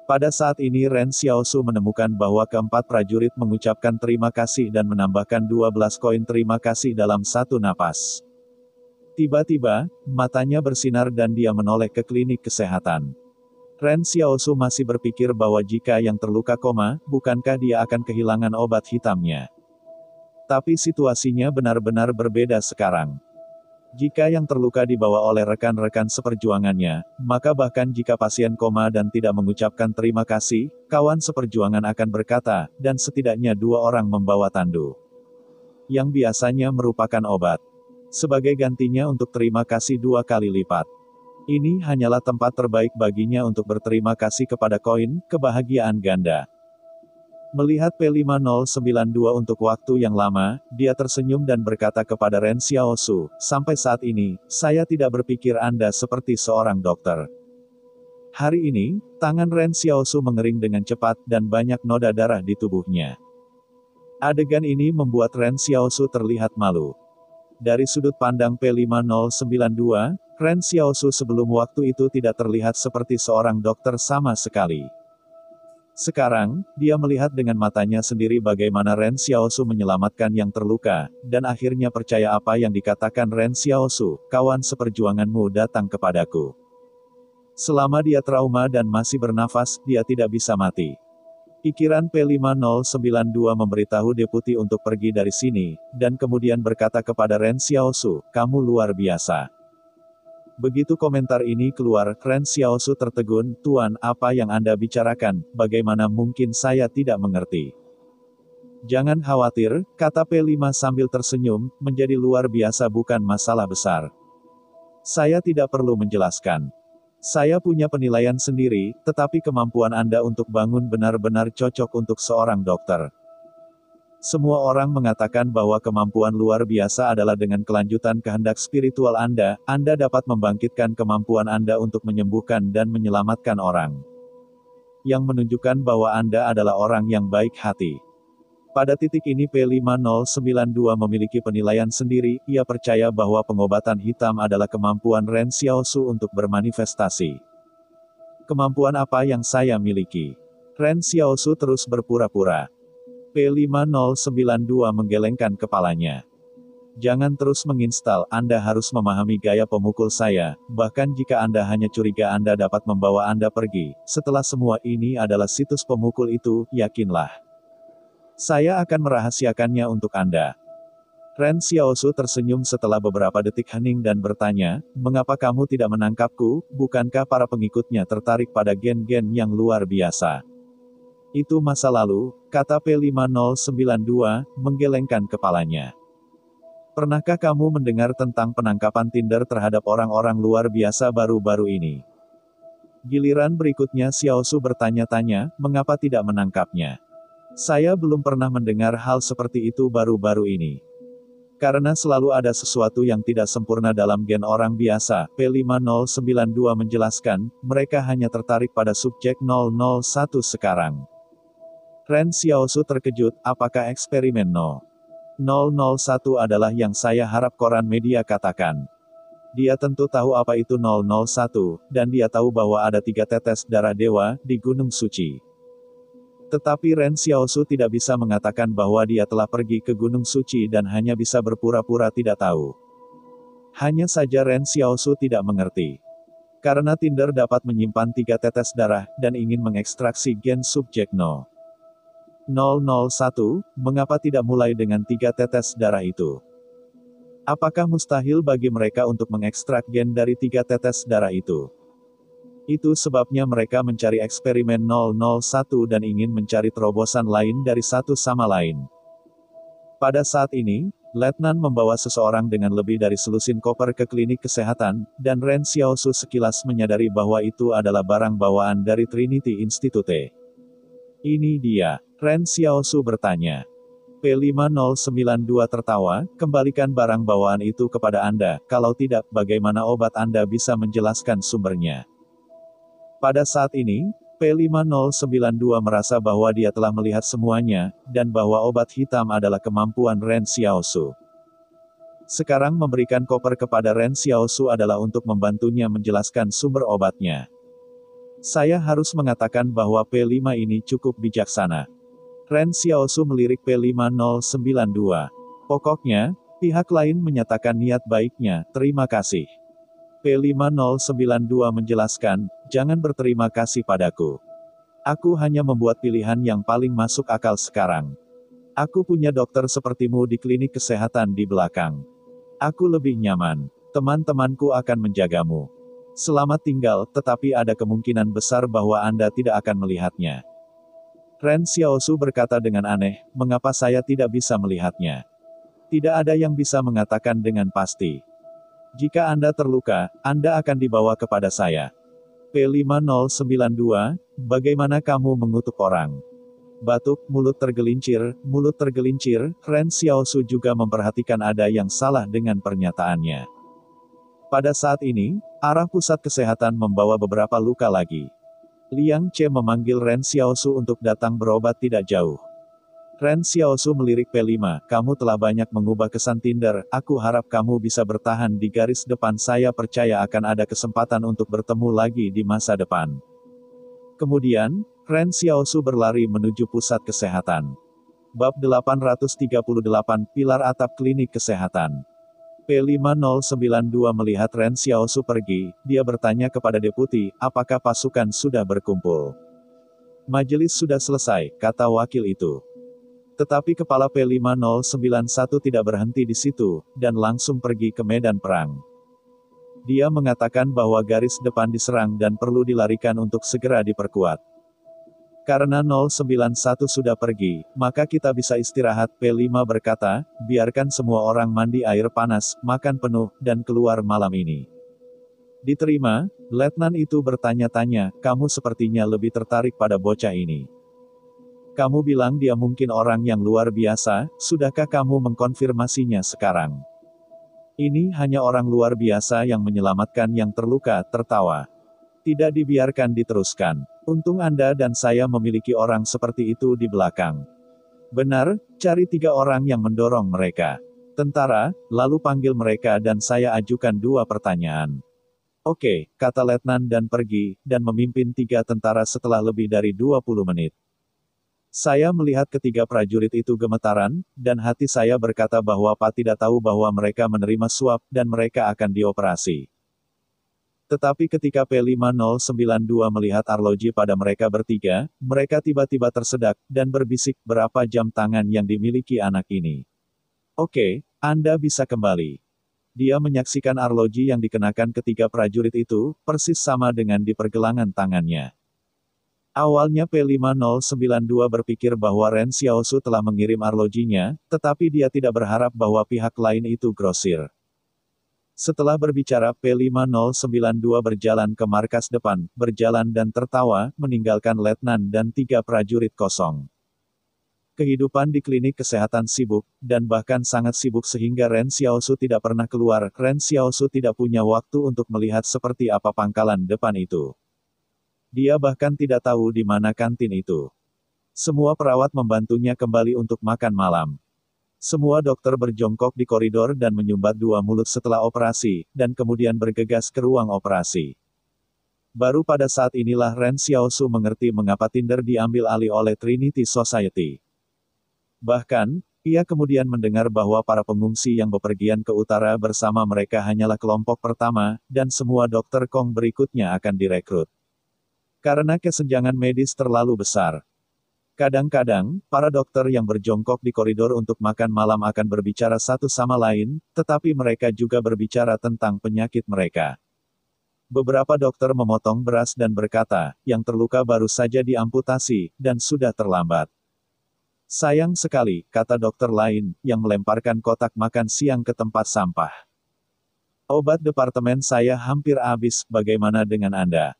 Pada saat ini Ren Xiaosu menemukan bahwa keempat prajurit mengucapkan terima kasih dan menambahkan 12 koin terima kasih dalam satu napas. Tiba-tiba, matanya bersinar dan dia menoleh ke klinik kesehatan. Ren Xiaosu masih berpikir bahwa jika yang terluka koma, bukankah dia akan kehilangan obat hitamnya? Tapi situasinya benar-benar berbeda sekarang. Jika yang terluka dibawa oleh rekan-rekan seperjuangannya, maka bahkan jika pasien koma dan tidak mengucapkan terima kasih, kawan seperjuangan akan berkata, dan setidaknya 2 orang membawa tandu. Yang biasanya merupakan obat. Sebagai gantinya untuk terima kasih 2 kali lipat. Ini hanyalah tempat terbaik baginya untuk berterima kasih kepada koin, kebahagiaan ganda. Melihat P5092 untuk waktu yang lama, dia tersenyum dan berkata kepada Ren Xiaosu, "Sampai saat ini, saya tidak berpikir Anda seperti seorang dokter." Hari ini, tangan Ren Xiaosu mengering dengan cepat dan banyak noda darah di tubuhnya. Adegan ini membuat Ren Xiaosu terlihat malu. Dari sudut pandang P5092, Ren Xiaosu sebelum waktu itu tidak terlihat seperti seorang dokter sama sekali. Sekarang, dia melihat dengan matanya sendiri bagaimana Ren Xiaosu menyelamatkan yang terluka, dan akhirnya percaya apa yang dikatakan Ren Xiaosu, "Kawan seperjuanganmu datang kepadaku. Selama dia trauma dan masih bernafas, dia tidak bisa mati." Pikiran P5092 memberitahu deputi untuk pergi dari sini, dan kemudian berkata kepada Ren Xiaosu, "Kamu luar biasa." Begitu komentar ini keluar, Ren Xiaosu tertegun, "Tuan, apa yang Anda bicarakan, bagaimana mungkin saya tidak mengerti?" "Jangan khawatir," kata P5 sambil tersenyum, "menjadi luar biasa bukan masalah besar. Saya tidak perlu menjelaskan. Saya punya penilaian sendiri, tetapi kemampuan Anda untuk bangun benar-benar cocok untuk seorang dokter. Semua orang mengatakan bahwa kemampuan luar biasa adalah dengan kelanjutan kehendak spiritual Anda dapat membangkitkan kemampuan Anda untuk menyembuhkan dan menyelamatkan orang. Yang menunjukkan bahwa Anda adalah orang yang baik hati." Pada titik ini P5092 memiliki penilaian sendiri, ia percaya bahwa pengobatan hitam adalah kemampuan Ren Xiaosu untuk bermanifestasi. "Kemampuan apa yang saya miliki?" Ren Xiaosu terus berpura-pura. P5092 menggelengkan kepalanya. "Jangan terus menginstal, Anda harus memahami gaya pemukul saya, bahkan jika Anda hanya curiga Anda dapat membawa Anda pergi, setelah semua ini adalah situs pemukul itu, yakinlah. Saya akan merahasiakannya untuk Anda." Ren Xiaosu tersenyum setelah beberapa detik hening dan bertanya, "Mengapa kamu tidak menangkapku, bukankah para pengikutnya tertarik pada gen-gen yang luar biasa?" "Itu masa lalu," kata P5092, menggelengkan kepalanya. Pernahkah kamu mendengar tentang penangkapan Tinder terhadap orang-orang luar biasa baru-baru ini? Giliran berikutnya Xiao Su bertanya-tanya, mengapa tidak menangkapnya? Saya belum pernah mendengar hal seperti itu baru-baru ini. Karena selalu ada sesuatu yang tidak sempurna dalam gen orang biasa, P5092 menjelaskan, mereka hanya tertarik pada subjek 001 sekarang. Ren Xiaosu terkejut, apakah eksperimen 001 adalah yang saya harap koran media katakan. Dia tentu tahu apa itu 001, dan dia tahu bahwa ada 3 tetes darah dewa di Gunung Suci. Tetapi Ren Xiaosu tidak bisa mengatakan bahwa dia telah pergi ke Gunung Suci dan hanya bisa berpura-pura tidak tahu. Hanya saja Ren Xiaosu tidak mengerti. Karena Tinder dapat menyimpan 3 tetes darah, dan ingin mengekstraksi gen subjek 001, mengapa tidak mulai dengan 3 tetes darah itu? Apakah mustahil bagi mereka untuk mengekstrak gen dari 3 tetes darah itu? Itu sebabnya mereka mencari eksperimen 001 dan ingin mencari terobosan lain dari satu sama lain. Pada saat ini, Letnan membawa seseorang dengan lebih dari selusin koper ke klinik kesehatan, dan Ren Xiaosu sekilas menyadari bahwa itu adalah barang bawaan dari Trinity Institute. Ini dia, Ren Xiaosu bertanya. P5092 tertawa, kembalikan barang bawaan itu kepada Anda, kalau tidak, bagaimana obat Anda bisa menjelaskan sumbernya? Pada saat ini, P5092 merasa bahwa dia telah melihat semuanya, dan bahwa obat hitam adalah kemampuan Ren Xiaosu. Sekarang memberikan koper kepada Ren Xiaosu adalah untuk membantunya menjelaskan sumber obatnya. Saya harus mengatakan bahwa P5 ini cukup bijaksana. Ren Xiaosu melirik P5092. Pokoknya, pihak lain menyatakan niat baiknya, terima kasih. P5092 menjelaskan, jangan berterima kasih padaku. Aku hanya membuat pilihan yang paling masuk akal sekarang. Aku punya dokter sepertimu di klinik kesehatan di belakang. Aku lebih nyaman. Teman-temanku akan menjagamu. Selamat tinggal, tetapi ada kemungkinan besar bahwa Anda tidak akan melihatnya. Ren Xiaosu berkata dengan aneh, mengapa saya tidak bisa melihatnya? Tidak ada yang bisa mengatakan dengan pasti. Jika Anda terluka, Anda akan dibawa kepada saya. P5092, bagaimana kamu mengutuk orang? Batuk, mulut tergelincir, Ren Xiaosu juga memperhatikan ada yang salah dengan pernyataannya. Pada saat ini, arah pusat kesehatan membawa beberapa luka lagi. Liang Che memanggil Ren Xiaosu untuk datang berobat tidak jauh. Ren Xiaosu melirik P5, kamu telah banyak mengubah kesan Tinder, aku harap kamu bisa bertahan di garis depan, saya percaya akan ada kesempatan untuk bertemu lagi di masa depan. Kemudian, Ren Xiaosu berlari menuju pusat kesehatan. Bab 838, Pilar Atap Klinik Kesehatan. P5092 melihat Ren Xiaosu pergi, dia bertanya kepada deputi, apakah pasukan sudah berkumpul? Majelis sudah selesai, kata wakil itu. Tetapi kepala P5091 tidak berhenti di situ, dan langsung pergi ke medan perang. Dia mengatakan bahwa garis depan diserang dan perlu dilarikan untuk segera diperkuat. Karena 091 sudah pergi, maka kita bisa istirahat, P5 berkata, biarkan semua orang mandi air panas, makan penuh, dan keluar malam ini. Diterima, letnan itu bertanya-tanya, kamu sepertinya lebih tertarik pada bocah ini. Kamu bilang dia mungkin orang yang luar biasa, sudahkah kamu mengkonfirmasinya sekarang? Ini hanya orang luar biasa yang menyelamatkan yang terluka, tertawa. Tidak dibiarkan diteruskan. Untung Anda dan saya memiliki orang seperti itu di belakang. Benar, cari 3 orang yang mendorong mereka. Tentara, lalu panggil mereka dan saya ajukan 2 pertanyaan. Oke, kata letnan dan pergi, dan memimpin 3 tentara setelah lebih dari 20 menit. Saya melihat ketiga prajurit itu gemetaran, dan hati saya berkata bahwa Pak tidak tahu bahwa mereka menerima suap, dan mereka akan dioperasi. Tetapi ketika P5092 melihat arloji pada mereka bertiga, mereka tiba-tiba tersedak, dan berbisik, berapa jam tangan yang dimiliki anak ini. Oke, Anda bisa kembali. Dia menyaksikan arloji yang dikenakan ketiga prajurit itu, persis sama dengan di pergelangan tangannya. Awalnya P5092 berpikir bahwa Ren Xiaosu telah mengirim arlojinya, tetapi dia tidak berharap bahwa pihak lain itu grosir. Setelah berbicara, P5092 berjalan ke markas depan, berjalan dan tertawa, meninggalkan letnan dan 3 prajurit kosong. Kehidupan di klinik kesehatan sibuk, dan bahkan sangat sibuk sehingga Ren Xiaosu tidak pernah keluar. Ren Xiaosu tidak punya waktu untuk melihat seperti apa pangkalan depan itu. Dia bahkan tidak tahu di mana kantin itu. Semua perawat membantunya kembali untuk makan malam. Semua dokter berjongkok di koridor dan menyumbat 2 mulut setelah operasi, dan kemudian bergegas ke ruang operasi. Baru pada saat inilah Ren Xiaosu mengerti mengapa Tinder diambil alih oleh Trinity Society. Bahkan, ia kemudian mendengar bahwa para pengungsi yang bepergian ke utara bersama mereka hanyalah kelompok pertama, dan semua dokter Kong berikutnya akan direkrut. Karena kesenjangan medis terlalu besar. Kadang-kadang, para dokter yang berjongkok di koridor untuk makan malam akan berbicara satu sama lain, tetapi mereka juga berbicara tentang penyakit mereka. Beberapa dokter memotong beras dan berkata, yang terluka baru saja diamputasi, dan sudah terlambat. Sayang sekali, kata dokter lain, yang melemparkan kotak makan siang ke tempat sampah. Obat departemen saya hampir habis, bagaimana dengan Anda?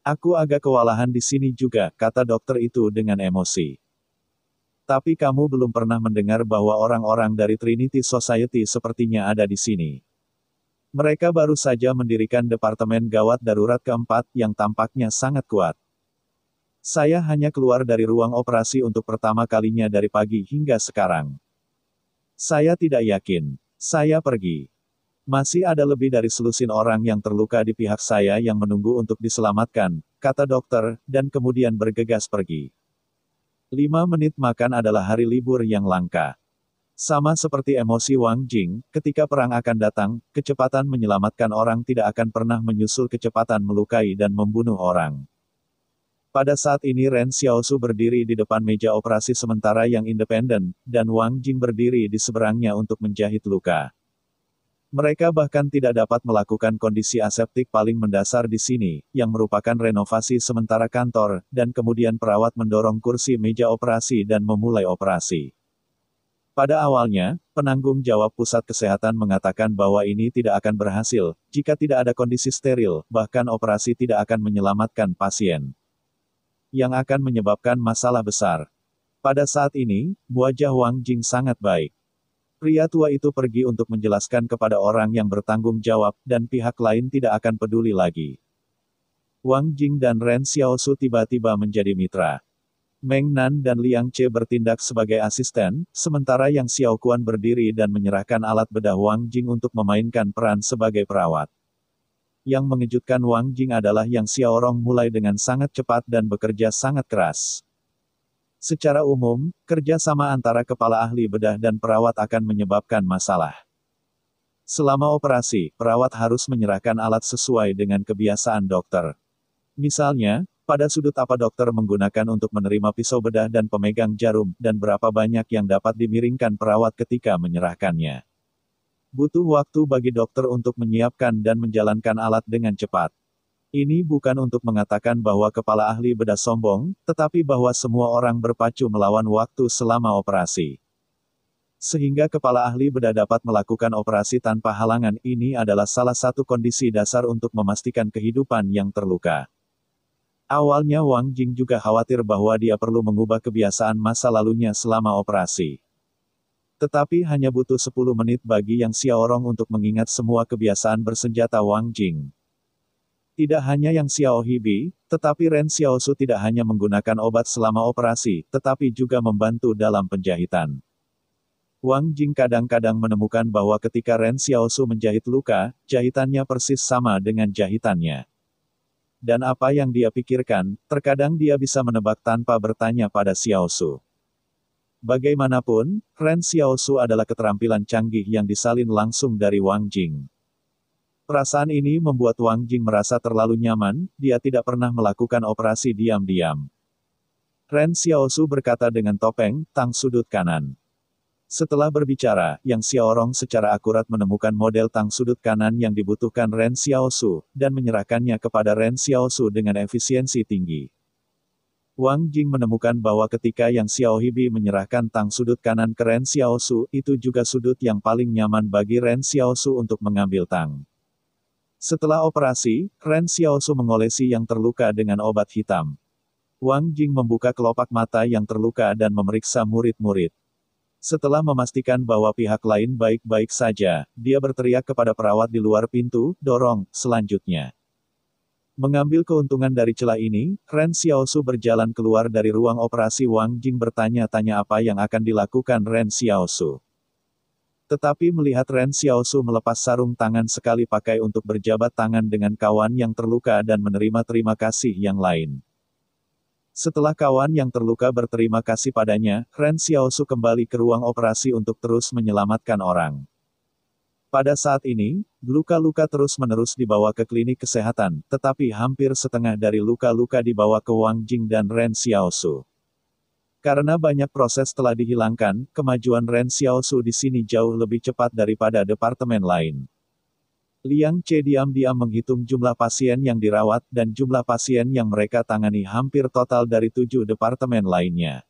Aku agak kewalahan di sini juga, kata dokter itu dengan emosi. Tapi kamu belum pernah mendengar bahwa orang-orang dari Trinity Society sepertinya ada di sini. Mereka baru saja mendirikan departemen gawat darurat keempat, yang tampaknya sangat kuat. Saya hanya keluar dari ruang operasi untuk pertama kalinya dari pagi hingga sekarang. Saya tidak yakin. Saya pergi. Masih ada lebih dari selusin orang yang terluka di pihak saya yang menunggu untuk diselamatkan, kata dokter, dan kemudian bergegas pergi. 5 menit makan adalah hari libur yang langka. Sama seperti emosi Wang Jing, ketika perang akan datang, kecepatan menyelamatkan orang tidak akan pernah menyusul kecepatan melukai dan membunuh orang. Pada saat ini Ren Xiaosu berdiri di depan meja operasi sementara yang independen, dan Wang Jing berdiri di seberangnya untuk menjahit luka. Mereka bahkan tidak dapat melakukan kondisi aseptik paling mendasar di sini, yang merupakan renovasi sementara kantor, dan kemudian perawat mendorong kursi meja operasi dan memulai operasi. Pada awalnya, penanggung jawab pusat kesehatan mengatakan bahwa ini tidak akan berhasil, jika tidak ada kondisi steril, bahkan operasi tidak akan menyelamatkan pasien. Yang akan menyebabkan masalah besar. Pada saat ini, wajah Wang Jing sangat baik. Pria tua itu pergi untuk menjelaskan kepada orang yang bertanggung jawab, dan pihak lain tidak akan peduli lagi. Wang Jing dan Ren Xiaosu tiba-tiba menjadi mitra. Meng Nan dan Liang Che bertindak sebagai asisten, sementara Yang Xiao Kuan berdiri dan menyerahkan alat bedah Wang Jing untuk memainkan peran sebagai perawat. Yang mengejutkan Wang Jing adalah Yang Xiaorong mulai dengan sangat cepat dan bekerja sangat keras. Secara umum, kerja sama antara kepala ahli bedah dan perawat akan menyebabkan masalah. Selama operasi, perawat harus menyerahkan alat sesuai dengan kebiasaan dokter. Misalnya, pada sudut apa dokter menggunakan untuk menerima pisau bedah dan pemegang jarum, dan berapa banyak yang dapat dimiringkan perawat ketika menyerahkannya. Butuh waktu bagi dokter untuk menyiapkan dan menjalankan alat dengan cepat. Ini bukan untuk mengatakan bahwa kepala ahli bedah sombong, tetapi bahwa semua orang berpacu melawan waktu selama operasi. Sehingga kepala ahli bedah dapat melakukan operasi tanpa halangan, ini adalah salah satu kondisi dasar untuk memastikan kehidupan yang terluka. Awalnya Wang Jing juga khawatir bahwa dia perlu mengubah kebiasaan masa lalunya selama operasi. Tetapi hanya butuh 10 menit bagi Yang Xiaorong untuk mengingat semua kebiasaan bersenjata Wang Jing. Tidak hanya Yang Xiao Hibi, tetapi Ren Xiaosu tidak hanya menggunakan obat selama operasi, tetapi juga membantu dalam penjahitan. Wang Jing kadang-kadang menemukan bahwa ketika Ren Xiaosu menjahit luka, jahitannya persis sama dengan jahitannya. Dan apa yang dia pikirkan, terkadang dia bisa menebak tanpa bertanya pada Xiaosu. Bagaimanapun, Ren Xiaosu adalah keterampilan canggih yang disalin langsung dari Wang Jing. Perasaan ini membuat Wang Jing merasa terlalu nyaman, dia tidak pernah melakukan operasi diam-diam. Ren Xiaosu berkata dengan topeng, tang sudut kanan. Setelah berbicara, Yang Xiaorong secara akurat menemukan model tang sudut kanan yang dibutuhkan Ren Xiaosu, dan menyerahkannya kepada Ren Xiaosu dengan efisiensi tinggi. Wang Jing menemukan bahwa ketika Yang Xiaohibi menyerahkan tang sudut kanan ke Ren Xiaosu, itu juga sudut yang paling nyaman bagi Ren Xiaosu untuk mengambil tang. Setelah operasi, Ren Xiaosu mengolesi yang terluka dengan obat hitam. Wang Jing membuka kelopak mata yang terluka dan memeriksa murid-murid. Setelah memastikan bahwa pihak lain baik-baik saja, dia berteriak kepada perawat di luar pintu, "Dorong, selanjutnya." Mengambil keuntungan dari celah ini, Ren Xiaosu berjalan keluar dari ruang operasi. Wang Jing bertanya-tanya apa yang akan dilakukan Ren Xiaosu. Tetapi melihat Ren Xiaosu melepas sarung tangan sekali pakai untuk berjabat tangan dengan kawan yang terluka dan menerima terima kasih yang lain. Setelah kawan yang terluka berterima kasih padanya, Ren Xiaosu kembali ke ruang operasi untuk terus menyelamatkan orang. Pada saat ini, luka-luka terus-menerus dibawa ke klinik kesehatan, tetapi hampir setengah dari luka-luka dibawa ke Wang Jing dan Ren Xiaosu. Karena banyak proses telah dihilangkan, kemajuan Ren Xiaosu di sini jauh lebih cepat daripada departemen lain. Liang Che diam-diam menghitung jumlah pasien yang dirawat dan jumlah pasien yang mereka tangani hampir total dari 7 departemen lainnya.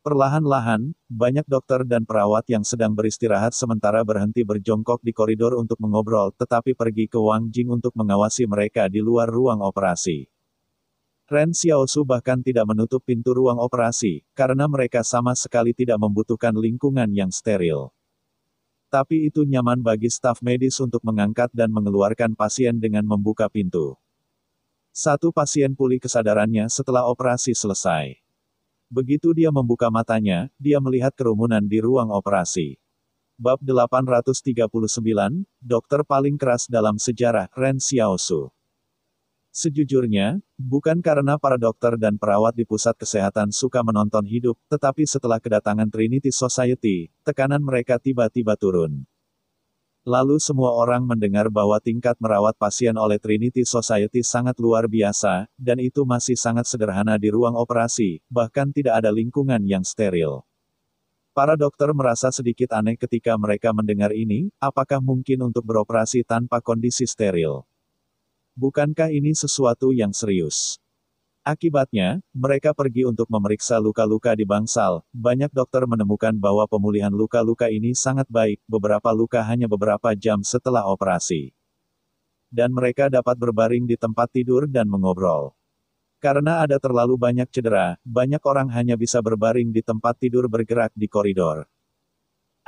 Perlahan-lahan, banyak dokter dan perawat yang sedang beristirahat sementara berhenti berjongkok di koridor untuk mengobrol, tetapi pergi ke Wang Jing untuk mengawasi mereka di luar ruang operasi. Ren Xiaosu bahkan tidak menutup pintu ruang operasi, karena mereka sama sekali tidak membutuhkan lingkungan yang steril. Tapi itu nyaman bagi staf medis untuk mengangkat dan mengeluarkan pasien dengan membuka pintu. Satu pasien pulih kesadarannya setelah operasi selesai. Begitu dia membuka matanya, dia melihat kerumunan di ruang operasi. Bab 839, Dokter paling keras dalam sejarah, Ren Xiaosu. Sejujurnya, bukan karena para dokter dan perawat di pusat kesehatan suka menonton hidup, tetapi setelah kedatangan Trinity Society, tekanan mereka tiba-tiba turun. Lalu semua orang mendengar bahwa tingkat merawat pasien oleh Trinity Society sangat luar biasa, dan itu masih sangat sederhana di ruang operasi, bahkan tidak ada lingkungan yang steril. Para dokter merasa sedikit aneh ketika mereka mendengar ini, apakah mungkin untuk beroperasi tanpa kondisi steril? Bukankah ini sesuatu yang serius? Akibatnya, mereka pergi untuk memeriksa luka-luka di bangsal. Banyak dokter menemukan bahwa pemulihan luka-luka ini sangat baik, beberapa luka hanya beberapa jam setelah operasi. Dan mereka dapat berbaring di tempat tidur dan mengobrol. Karena ada terlalu banyak cedera, banyak orang hanya bisa berbaring di tempat tidur bergerak di koridor.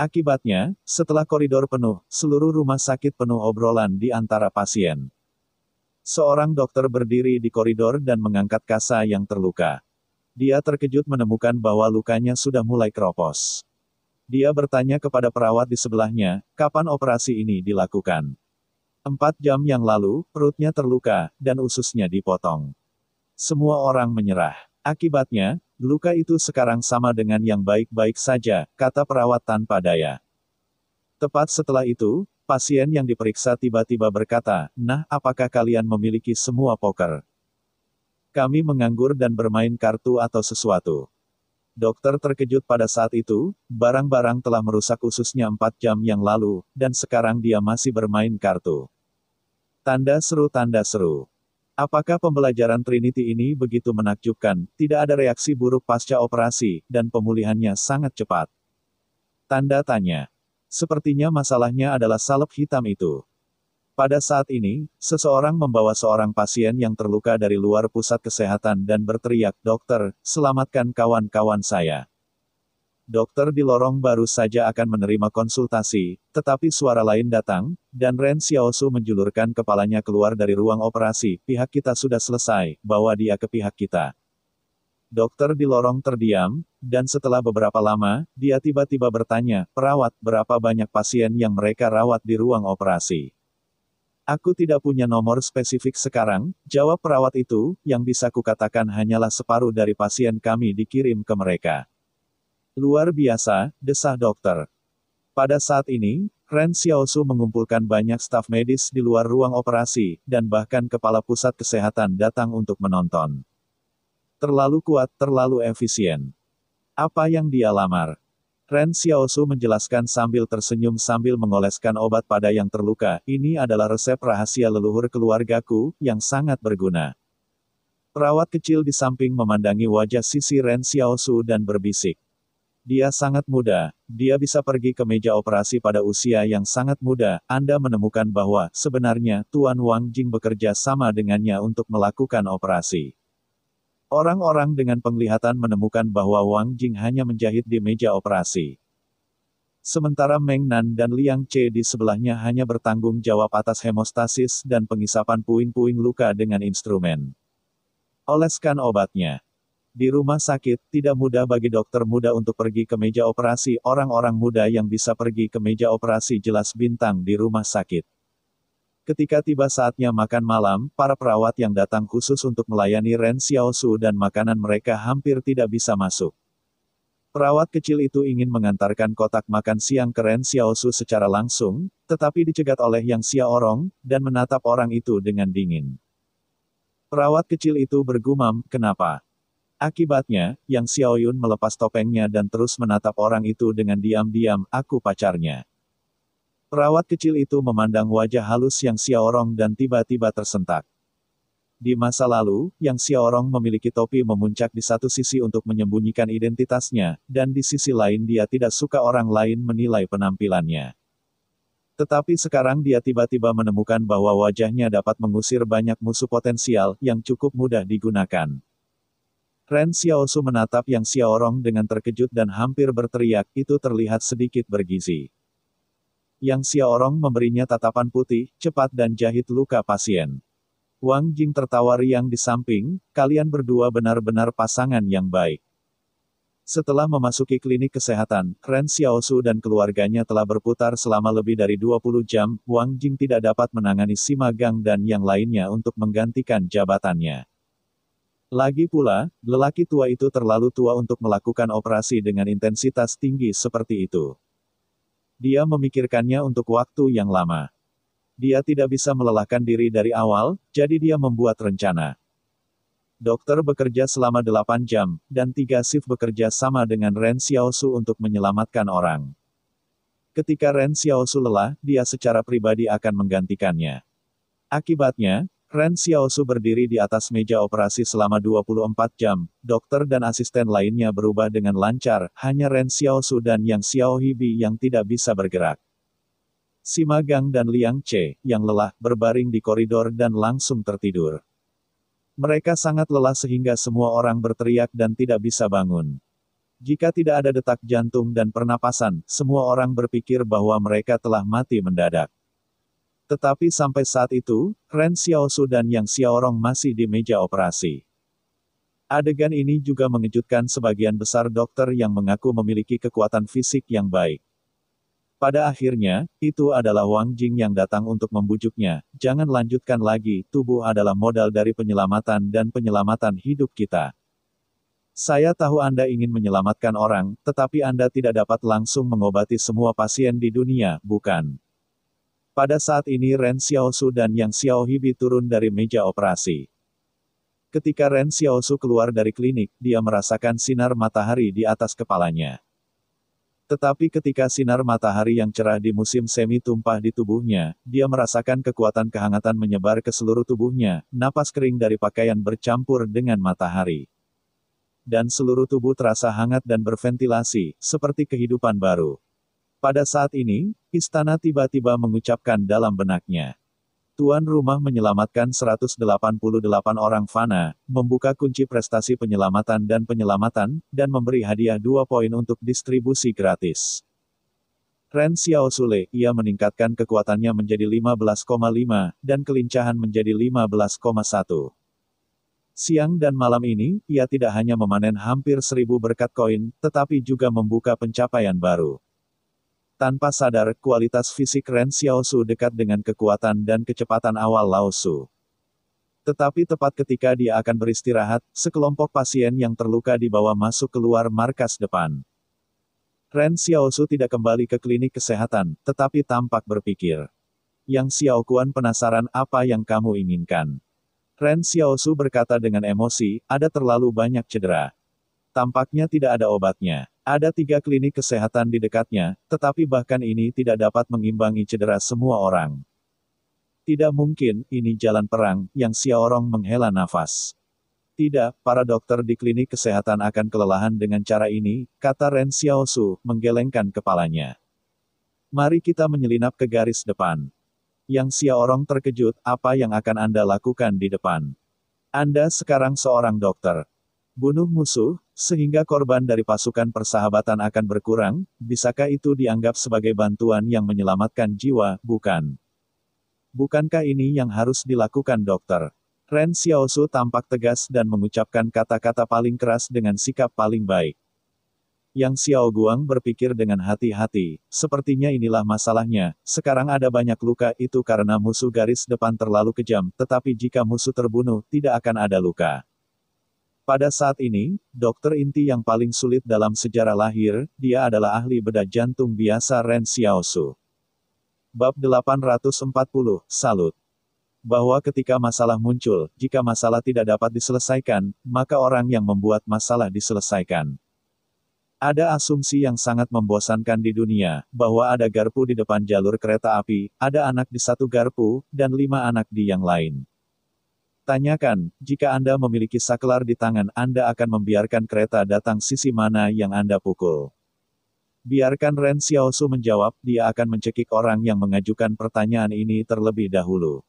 Akibatnya, setelah koridor penuh, seluruh rumah sakit penuh obrolan di antara pasien. Seorang dokter berdiri di koridor dan mengangkat kasa yang terluka. Dia terkejut menemukan bahwa lukanya sudah mulai keropos. Dia bertanya kepada perawat di sebelahnya, kapan operasi ini dilakukan? 4 jam yang lalu, perutnya terluka, dan ususnya dipotong. Semua orang menyerah. Akibatnya, luka itu sekarang sama dengan yang baik-baik saja, kata perawat tanpa daya. Tepat setelah itu, pasien yang diperiksa tiba-tiba berkata, "Nah, apakah kalian memiliki semua poker? Kami menganggur dan bermain kartu atau sesuatu." Dokter terkejut pada saat itu, barang-barang telah merusak ususnya 4 jam yang lalu, dan sekarang dia masih bermain kartu. Tanda seru, tanda seru. Apakah pembelajaran Trinity ini begitu menakjubkan? Tidak ada reaksi buruk pasca operasi, dan pemulihannya sangat cepat. Tanda tanya. Sepertinya masalahnya adalah salep hitam itu. Pada saat ini, seseorang membawa seorang pasien yang terluka dari luar pusat kesehatan dan berteriak, "Dokter, selamatkan kawan-kawan saya." Dokter di lorong baru saja akan menerima konsultasi, tetapi suara lain datang, dan Ren Xiaosu menjulurkan kepalanya keluar dari ruang operasi. "Pihak kita sudah selesai, bawa dia ke pihak kita." Dokter di lorong terdiam, dan setelah beberapa lama, dia tiba-tiba bertanya, "Perawat, berapa banyak pasien yang mereka rawat di ruang operasi?" "Aku tidak punya nomor spesifik sekarang," jawab perawat itu, "yang bisa kukatakan hanyalah separuh dari pasien kami dikirim ke mereka." "Luar biasa," desah dokter. Pada saat ini, Ren Xiaosu mengumpulkan banyak staf medis di luar ruang operasi, dan bahkan kepala pusat kesehatan datang untuk menonton. Terlalu kuat, terlalu efisien. Apa yang dia lamar? Ren Xiaosu menjelaskan sambil tersenyum sambil mengoleskan obat pada yang terluka. "Ini adalah resep rahasia leluhur keluargaku, yang sangat berguna. Perawat kecil di samping memandangi wajah sisi Ren Xiaosu dan berbisik. Dia sangat muda, dia bisa pergi ke meja operasi pada usia yang sangat muda. Anda menemukan bahwa, sebenarnya, Tuan Wang Jing bekerja sama dengannya untuk melakukan operasi. Orang-orang dengan penglihatan menemukan bahwa Wang Jing hanya menjahit di meja operasi. Sementara Meng Nan dan Liang Che di sebelahnya hanya bertanggung jawab atas hemostasis dan pengisapan puing-puing luka dengan instrumen. Oleskan obatnya. Di rumah sakit, tidak mudah bagi dokter muda untuk pergi ke meja operasi. Orang-orang muda yang bisa pergi ke meja operasi jelas bintang di rumah sakit. Ketika tiba saatnya makan malam, para perawat yang datang khusus untuk melayani Ren Xiaosu dan makanan mereka hampir tidak bisa masuk. Perawat kecil itu ingin mengantarkan kotak makan siang ke Ren Xiaosu secara langsung, tetapi dicegat oleh Yang Xiaorong, dan menatap orang itu dengan dingin. Perawat kecil itu bergumam, "Kenapa?" Akibatnya, Yang Xiaoyun melepas topengnya dan terus menatap orang itu dengan diam-diam, "Aku pacarnya." Perawat kecil itu memandang wajah halus Yang Xiaorong dan tiba-tiba tersentak. Di masa lalu, Yang Xiaorong memiliki topi memuncak di satu sisi untuk menyembunyikan identitasnya, dan di sisi lain dia tidak suka orang lain menilai penampilannya. Tetapi sekarang dia tiba-tiba menemukan bahwa wajahnya dapat mengusir banyak musuh potensial, yang cukup mudah digunakan. Ren Xiaosu menatap Yang Xiaorong dengan terkejut dan hampir berteriak, itu terlihat sedikit bergizi. Yang Xiaorong memberinya tatapan putih, cepat dan jahit luka pasien. Wang Jing tertawa riang di samping, "Kalian berdua benar-benar pasangan yang baik." Setelah memasuki klinik kesehatan, Ren Xiaosu dan keluarganya telah berputar selama lebih dari 20 jam, Wang Jing tidak dapat menangani Sima Gang dan yang lainnya untuk menggantikan jabatannya. Lagi pula, lelaki tua itu terlalu tua untuk melakukan operasi dengan intensitas tinggi seperti itu. Dia memikirkannya untuk waktu yang lama. Dia tidak bisa melelahkan diri dari awal, jadi dia membuat rencana. Dokter bekerja selama 8 jam, dan 3 shift bekerja sama dengan Ren Xiaosu untuk menyelamatkan orang. Ketika Ren Xiaosu lelah, dia secara pribadi akan menggantikannya. Akibatnya, Ren Xiaosu berdiri di atas meja operasi selama 24 jam, dokter dan asisten lainnya berubah dengan lancar, hanya Ren Xiaosu dan Yang Xiaohibi yang tidak bisa bergerak. Sima Gang dan Liang Che, yang lelah, berbaring di koridor dan langsung tertidur. Mereka sangat lelah sehingga semua orang berteriak dan tidak bisa bangun. Jika tidak ada detak jantung dan pernapasan, semua orang berpikir bahwa mereka telah mati mendadak. Tetapi sampai saat itu, Ren Xiaosu dan Yang Xiaorong masih di meja operasi. Adegan ini juga mengejutkan sebagian besar dokter yang mengaku memiliki kekuatan fisik yang baik. Pada akhirnya, itu adalah Wang Jing yang datang untuk membujuknya, "Jangan lanjutkan lagi, tubuh adalah modal dari penyelamatan dan penyelamatan hidup kita. Saya tahu Anda ingin menyelamatkan orang, tetapi Anda tidak dapat langsung mengobati semua pasien di dunia, bukan?" Pada saat ini Ren Xiaosu dan Yang Xiaohibi turun dari meja operasi. Ketika Ren Xiaosu keluar dari klinik, dia merasakan sinar matahari di atas kepalanya. Tetapi ketika sinar matahari yang cerah di musim semi tumpah di tubuhnya, dia merasakan kekuatan kehangatan menyebar ke seluruh tubuhnya, napas kering dari pakaian bercampur dengan matahari. Dan seluruh tubuh terasa hangat dan berventilasi, seperti kehidupan baru. Pada saat ini, istana tiba-tiba mengucapkan dalam benaknya. Tuan rumah menyelamatkan 188 orang fana, membuka kunci prestasi penyelamatan, dan memberi hadiah 2 poin untuk distribusi gratis. Ren Xiaosule, ia meningkatkan kekuatannya menjadi 15,5, dan kelincahan menjadi 15,1. Siang dan malam ini, ia tidak hanya memanen hampir 1000 berkat koin, tetapi juga membuka pencapaian baru. Tanpa sadar, kualitas fisik Ren Xiaosu dekat dengan kekuatan dan kecepatan awal Lao Su. Tetapi tepat ketika dia akan beristirahat, sekelompok pasien yang terluka dibawa masuk keluar markas depan. Ren Xiaosu tidak kembali ke klinik kesehatan, tetapi tampak berpikir. Yang Xiaokuan penasaran apa yang kamu inginkan. Ren Xiaosu berkata dengan emosi, ada terlalu banyak cedera. Tampaknya tidak ada obatnya. Ada 3 klinik kesehatan di dekatnya, tetapi bahkan ini tidak dapat mengimbangi cedera semua orang. Tidak mungkin, ini jalan perang, Yang Xiaorong menghela nafas. Tidak, para dokter di klinik kesehatan akan kelelahan dengan cara ini, kata Ren Xiaosu, menggelengkan kepalanya. Mari kita menyelinap ke garis depan. Yang Xiaorong terkejut, apa yang akan Anda lakukan di depan? Anda sekarang seorang dokter. Bunuh musuh, sehingga korban dari pasukan persahabatan akan berkurang, bisakah itu dianggap sebagai bantuan yang menyelamatkan jiwa, bukan? Bukankah ini yang harus dilakukan dokter? Ren Xiaosu tampak tegas dan mengucapkan kata-kata paling keras dengan sikap paling baik. Yang Xiao Guang berpikir dengan hati-hati, sepertinya inilah masalahnya, sekarang ada banyak luka itu karena musuh garis depan terlalu kejam, tetapi jika musuh terbunuh, tidak akan ada luka. Pada saat ini, dokter inti yang paling sulit dalam sejarah lahir, dia adalah ahli bedah jantung biasa Ren Xiaosu. Bab 840, Salut. Bahwa ketika masalah muncul, jika masalah tidak dapat diselesaikan, maka orang yang membuat masalah diselesaikan. Ada asumsi yang sangat membosankan di dunia, bahwa ada garpu di depan jalur kereta api, ada anak di satu garpu, dan 5 anak di yang lain. Tanyakan, jika Anda memiliki saklar di tangan, Anda akan membiarkan kereta datang sisi mana yang Anda pukul. Biarkan Ren Xiaosu menjawab, dia akan mencekik orang yang mengajukan pertanyaan ini terlebih dahulu.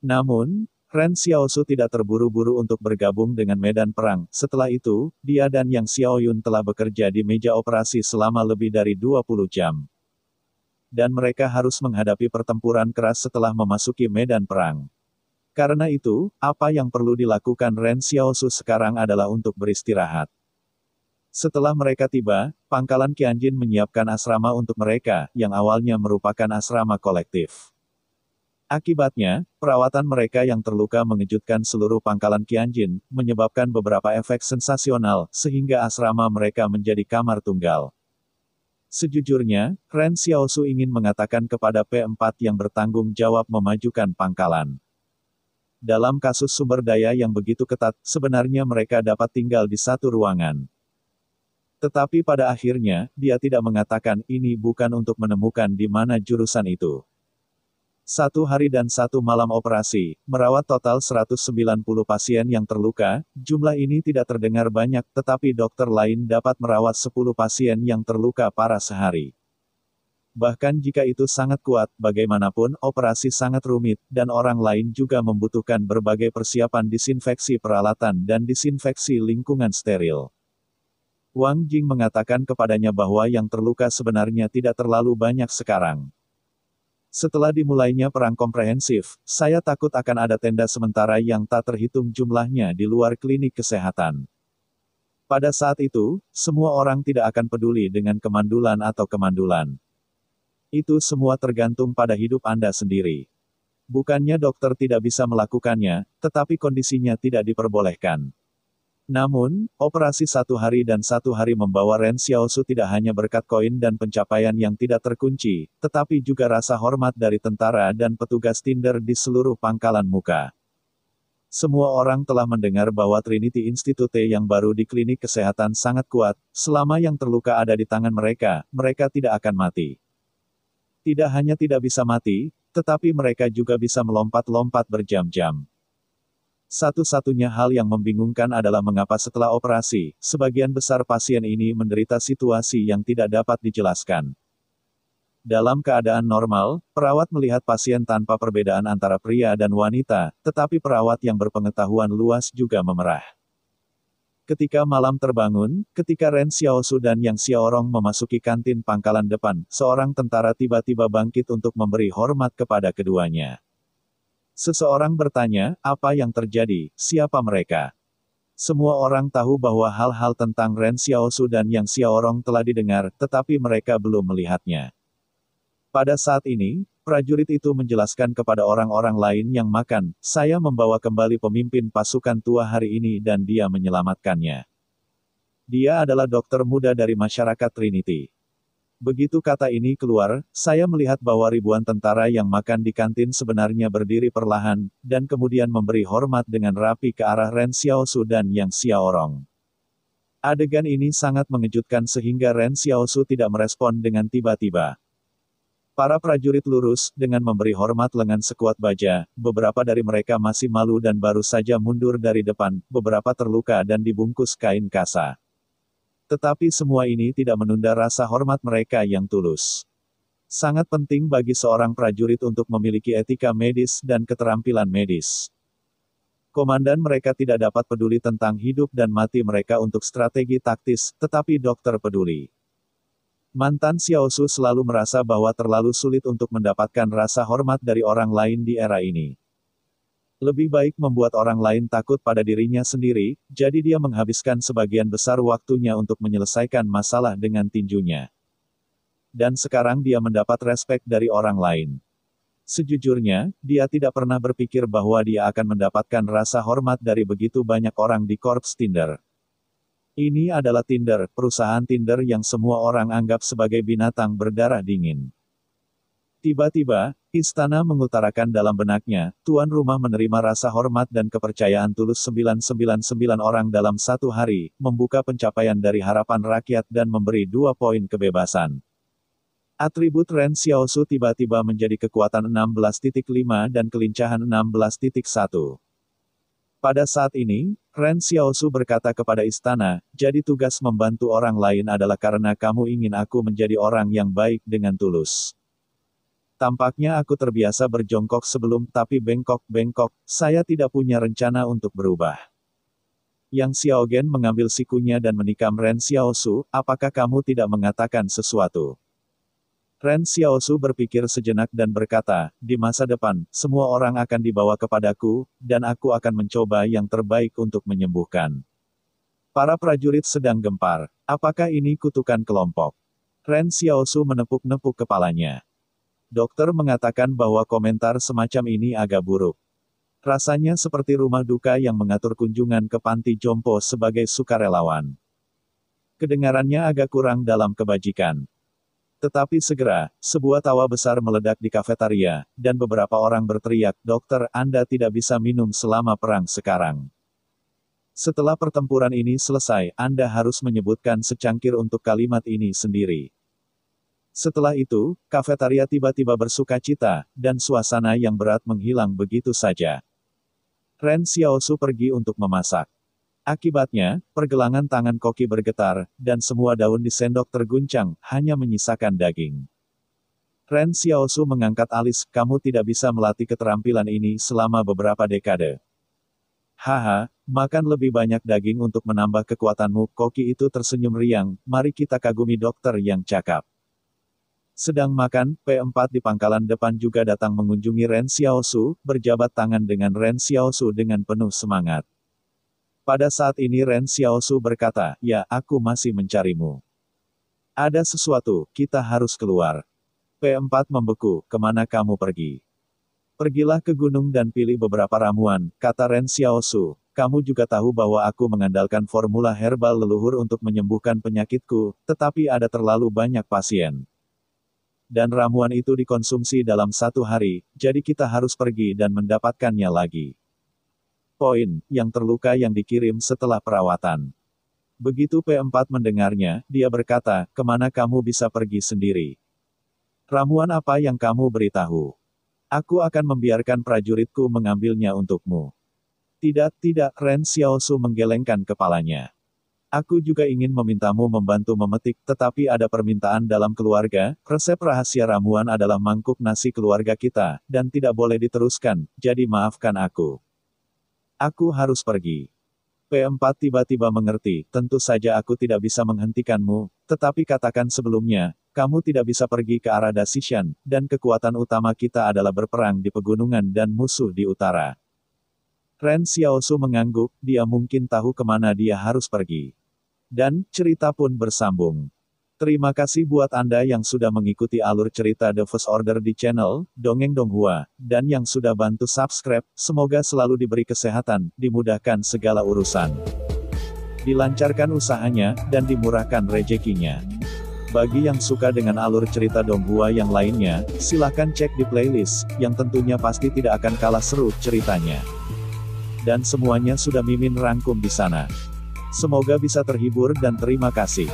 Namun, Ren Xiaosu tidak terburu-buru untuk bergabung dengan medan perang. Setelah itu, dia dan Yang Xiaoyun telah bekerja di meja operasi selama lebih dari 20 jam. Dan mereka harus menghadapi pertempuran keras setelah memasuki medan perang. Karena itu, apa yang perlu dilakukan Ren Xiaosu sekarang adalah untuk beristirahat. Setelah mereka tiba, pangkalan Qianjin menyiapkan asrama untuk mereka, yang awalnya merupakan asrama kolektif. Akibatnya, perawatan mereka yang terluka mengejutkan seluruh pangkalan Qianjin, menyebabkan beberapa efek sensasional, sehingga asrama mereka menjadi kamar tunggal. Sejujurnya, Ren Xiaosu ingin mengatakan kepada P4 yang bertanggung jawab memajukan pangkalan. Dalam kasus sumber daya yang begitu ketat, sebenarnya mereka dapat tinggal di satu ruangan. Tetapi pada akhirnya, dia tidak mengatakan ini bukan untuk menemukan di mana jurusan itu. 1 hari dan 1 malam operasi, merawat total 190 pasien yang terluka, jumlah ini tidak terdengar banyak, tetapi dokter lain dapat merawat 10 pasien yang terluka parah sehari. Bahkan jika itu sangat kuat, bagaimanapun, operasi sangat rumit, dan orang lain juga membutuhkan berbagai persiapan disinfeksi peralatan dan disinfeksi lingkungan steril. Wang Jing mengatakan kepadanya bahwa yang terluka sebenarnya tidak terlalu banyak sekarang. Setelah dimulainya perang komprehensif, saya takut akan ada tenda sementara yang tak terhitung jumlahnya di luar klinik kesehatan. Pada saat itu, semua orang tidak akan peduli dengan kemandulan atau kemandulan. Itu semua tergantung pada hidup Anda sendiri. Bukannya dokter tidak bisa melakukannya, tetapi kondisinya tidak diperbolehkan. Namun, operasi 1 hari dan 1 hari membawa Ren Xiaosu tidak hanya berkat koin dan pencapaian yang tidak terkunci, tetapi juga rasa hormat dari tentara dan petugas Tinder di seluruh pangkalan muka. Semua orang telah mendengar bahwa Trinity Institute yang baru di klinik kesehatan sangat kuat, selama yang terluka ada di tangan mereka, mereka tidak akan mati. Tidak hanya tidak bisa mati, tetapi mereka juga bisa melompat-lompat berjam-jam. Satu-satunya hal yang membingungkan adalah mengapa setelah operasi, sebagian besar pasien ini menderita situasi yang tidak dapat dijelaskan. Dalam keadaan normal, perawat melihat pasien tanpa perbedaan antara pria dan wanita, tetapi perawat yang berpengetahuan luas juga memerah. Ketika malam terbangun, ketika Ren Xiaosu dan Yang Xiaorong memasuki kantin pangkalan depan, seorang tentara tiba-tiba bangkit untuk memberi hormat kepada keduanya. Seseorang bertanya, apa yang terjadi, siapa mereka? Semua orang tahu bahwa hal-hal tentang Ren Xiaosu dan Yang Xiaorong telah didengar, tetapi mereka belum melihatnya. Pada saat ini, prajurit itu menjelaskan kepada orang-orang lain yang makan, saya membawa kembali pemimpin pasukan tua hari ini dan dia menyelamatkannya. Dia adalah dokter muda dari masyarakat Trinity. Begitu kata ini keluar, saya melihat bahwa ribuan tentara yang makan di kantin sebenarnya berdiri perlahan, dan kemudian memberi hormat dengan rapi ke arah Ren Xiaosu dan Yang Xiaorong. Adegan ini sangat mengejutkan sehingga Ren Xiaosu tidak merespon dengan tiba-tiba. Para prajurit lurus, dengan memberi hormat lengan sekuat baja, beberapa dari mereka masih malu dan baru saja mundur dari depan, beberapa terluka dan dibungkus kain kasa. Tetapi semua ini tidak menunda rasa hormat mereka yang tulus. Sangat penting bagi seorang prajurit untuk memiliki etika medis dan keterampilan medis. Komandan mereka tidak dapat peduli tentang hidup dan mati mereka untuk strategi taktis, tetapi dokter peduli. Mantan Xiao Su selalu merasa bahwa terlalu sulit untuk mendapatkan rasa hormat dari orang lain di era ini. Lebih baik membuat orang lain takut pada dirinya sendiri, jadi dia menghabiskan sebagian besar waktunya untuk menyelesaikan masalah dengan tinjunya. Dan sekarang dia mendapat respek dari orang lain. Sejujurnya, dia tidak pernah berpikir bahwa dia akan mendapatkan rasa hormat dari begitu banyak orang di Korps Tinder. Ini adalah Tinder, perusahaan Tinder yang semua orang anggap sebagai binatang berdarah dingin. Tiba-tiba, istana mengutarakan dalam benaknya, tuan rumah menerima rasa hormat dan kepercayaan tulus 999 orang dalam satu hari, membuka pencapaian dari harapan rakyat dan memberi 2 poin kebebasan. Atribut Ren Xiaosu tiba-tiba menjadi kekuatan 16.5 dan kelincahan 16.1. Pada saat ini, Ren Xiaosu berkata kepada istana, jadi tugas membantu orang lain adalah karena kamu ingin aku menjadi orang yang baik dengan tulus. Tampaknya aku terbiasa berjongkok sebelum tapi bengkok-bengkok, saya tidak punya rencana untuk berubah. Yang Xiaogen mengambil sikunya dan menikam Ren Xiaosu, apakah kamu tidak mengatakan sesuatu? Ren Xiaosu berpikir sejenak dan berkata, di masa depan, semua orang akan dibawa kepadaku, dan aku akan mencoba yang terbaik untuk menyembuhkan. Para prajurit sedang gempar. Apakah ini kutukan kelompok? Ren Xiaosu menepuk-nepuk kepalanya. Dokter mengatakan bahwa komentar semacam ini agak buruk. Rasanya seperti rumah duka yang mengatur kunjungan ke panti jompo sebagai sukarelawan. Kedengarannya agak kurang dalam kebajikan. Tetapi segera, sebuah tawa besar meledak di kafetaria, dan beberapa orang berteriak, dokter, Anda tidak bisa minum selama perang sekarang. Setelah pertempuran ini selesai, Anda harus menyebutkan secangkir untuk kalimat ini sendiri. Setelah itu, kafetaria tiba-tiba bersukacita, dan suasana yang berat menghilang begitu saja. Ren Xiaosu pergi untuk memasak. Akibatnya, pergelangan tangan koki bergetar, dan semua daun di sendok terguncang, hanya menyisakan daging. Ren Xiaosu mengangkat alis, kamu tidak bisa melatih keterampilan ini selama beberapa dekade. Haha, makan lebih banyak daging untuk menambah kekuatanmu, koki itu tersenyum riang, mari kita kagumi dokter yang cakap. Sedang makan, P4 di pangkalan depan juga datang mengunjungi Ren Xiaosu, berjabat tangan dengan Ren Xiaosu dengan penuh semangat. Pada saat ini Ren Xiaosu berkata, ya, aku masih mencarimu. Ada sesuatu, kita harus keluar. P4 membeku, kemana kamu pergi? Pergilah ke gunung dan pilih beberapa ramuan, kata Ren Xiaosu. Kamu juga tahu bahwa aku mengandalkan formula herbal leluhur untuk menyembuhkan penyakitku, tetapi ada terlalu banyak pasien. Dan ramuan itu dikonsumsi dalam 1 hari, jadi kita harus pergi dan mendapatkannya lagi. Poin, yang terluka yang dikirim setelah perawatan. Begitu P4 mendengarnya, dia berkata, kemana kamu bisa pergi sendiri? Ramuan apa yang kamu beritahu? Aku akan membiarkan prajuritku mengambilnya untukmu. Tidak, Ren Xiaosu menggelengkan kepalanya. Aku juga ingin memintamu membantu memetik, tetapi ada permintaan dalam keluarga, resep rahasia ramuan adalah mangkuk nasi keluarga kita, dan tidak boleh diteruskan, jadi maafkan aku. Aku harus pergi. P4 tiba-tiba mengerti, tentu saja aku tidak bisa menghentikanmu, tetapi katakan sebelumnya, kamu tidak bisa pergi ke arah Dasishan, dan kekuatan utama kita adalah berperang di pegunungan dan musuh di utara. Ren Xiaosu mengangguk, dia mungkin tahu kemana dia harus pergi. Dan, cerita pun bersambung. Terima kasih buat Anda yang sudah mengikuti alur cerita The First Order di channel Dongeng Donghua, dan yang sudah bantu subscribe, semoga selalu diberi kesehatan, dimudahkan segala urusan. Dilancarkan usahanya, dan dimurahkan rezekinya. Bagi yang suka dengan alur cerita Donghua yang lainnya, silahkan cek di playlist, yang tentunya pasti tidak akan kalah seru ceritanya. Dan semuanya sudah Mimin rangkum di sana. Semoga bisa terhibur dan terima kasih.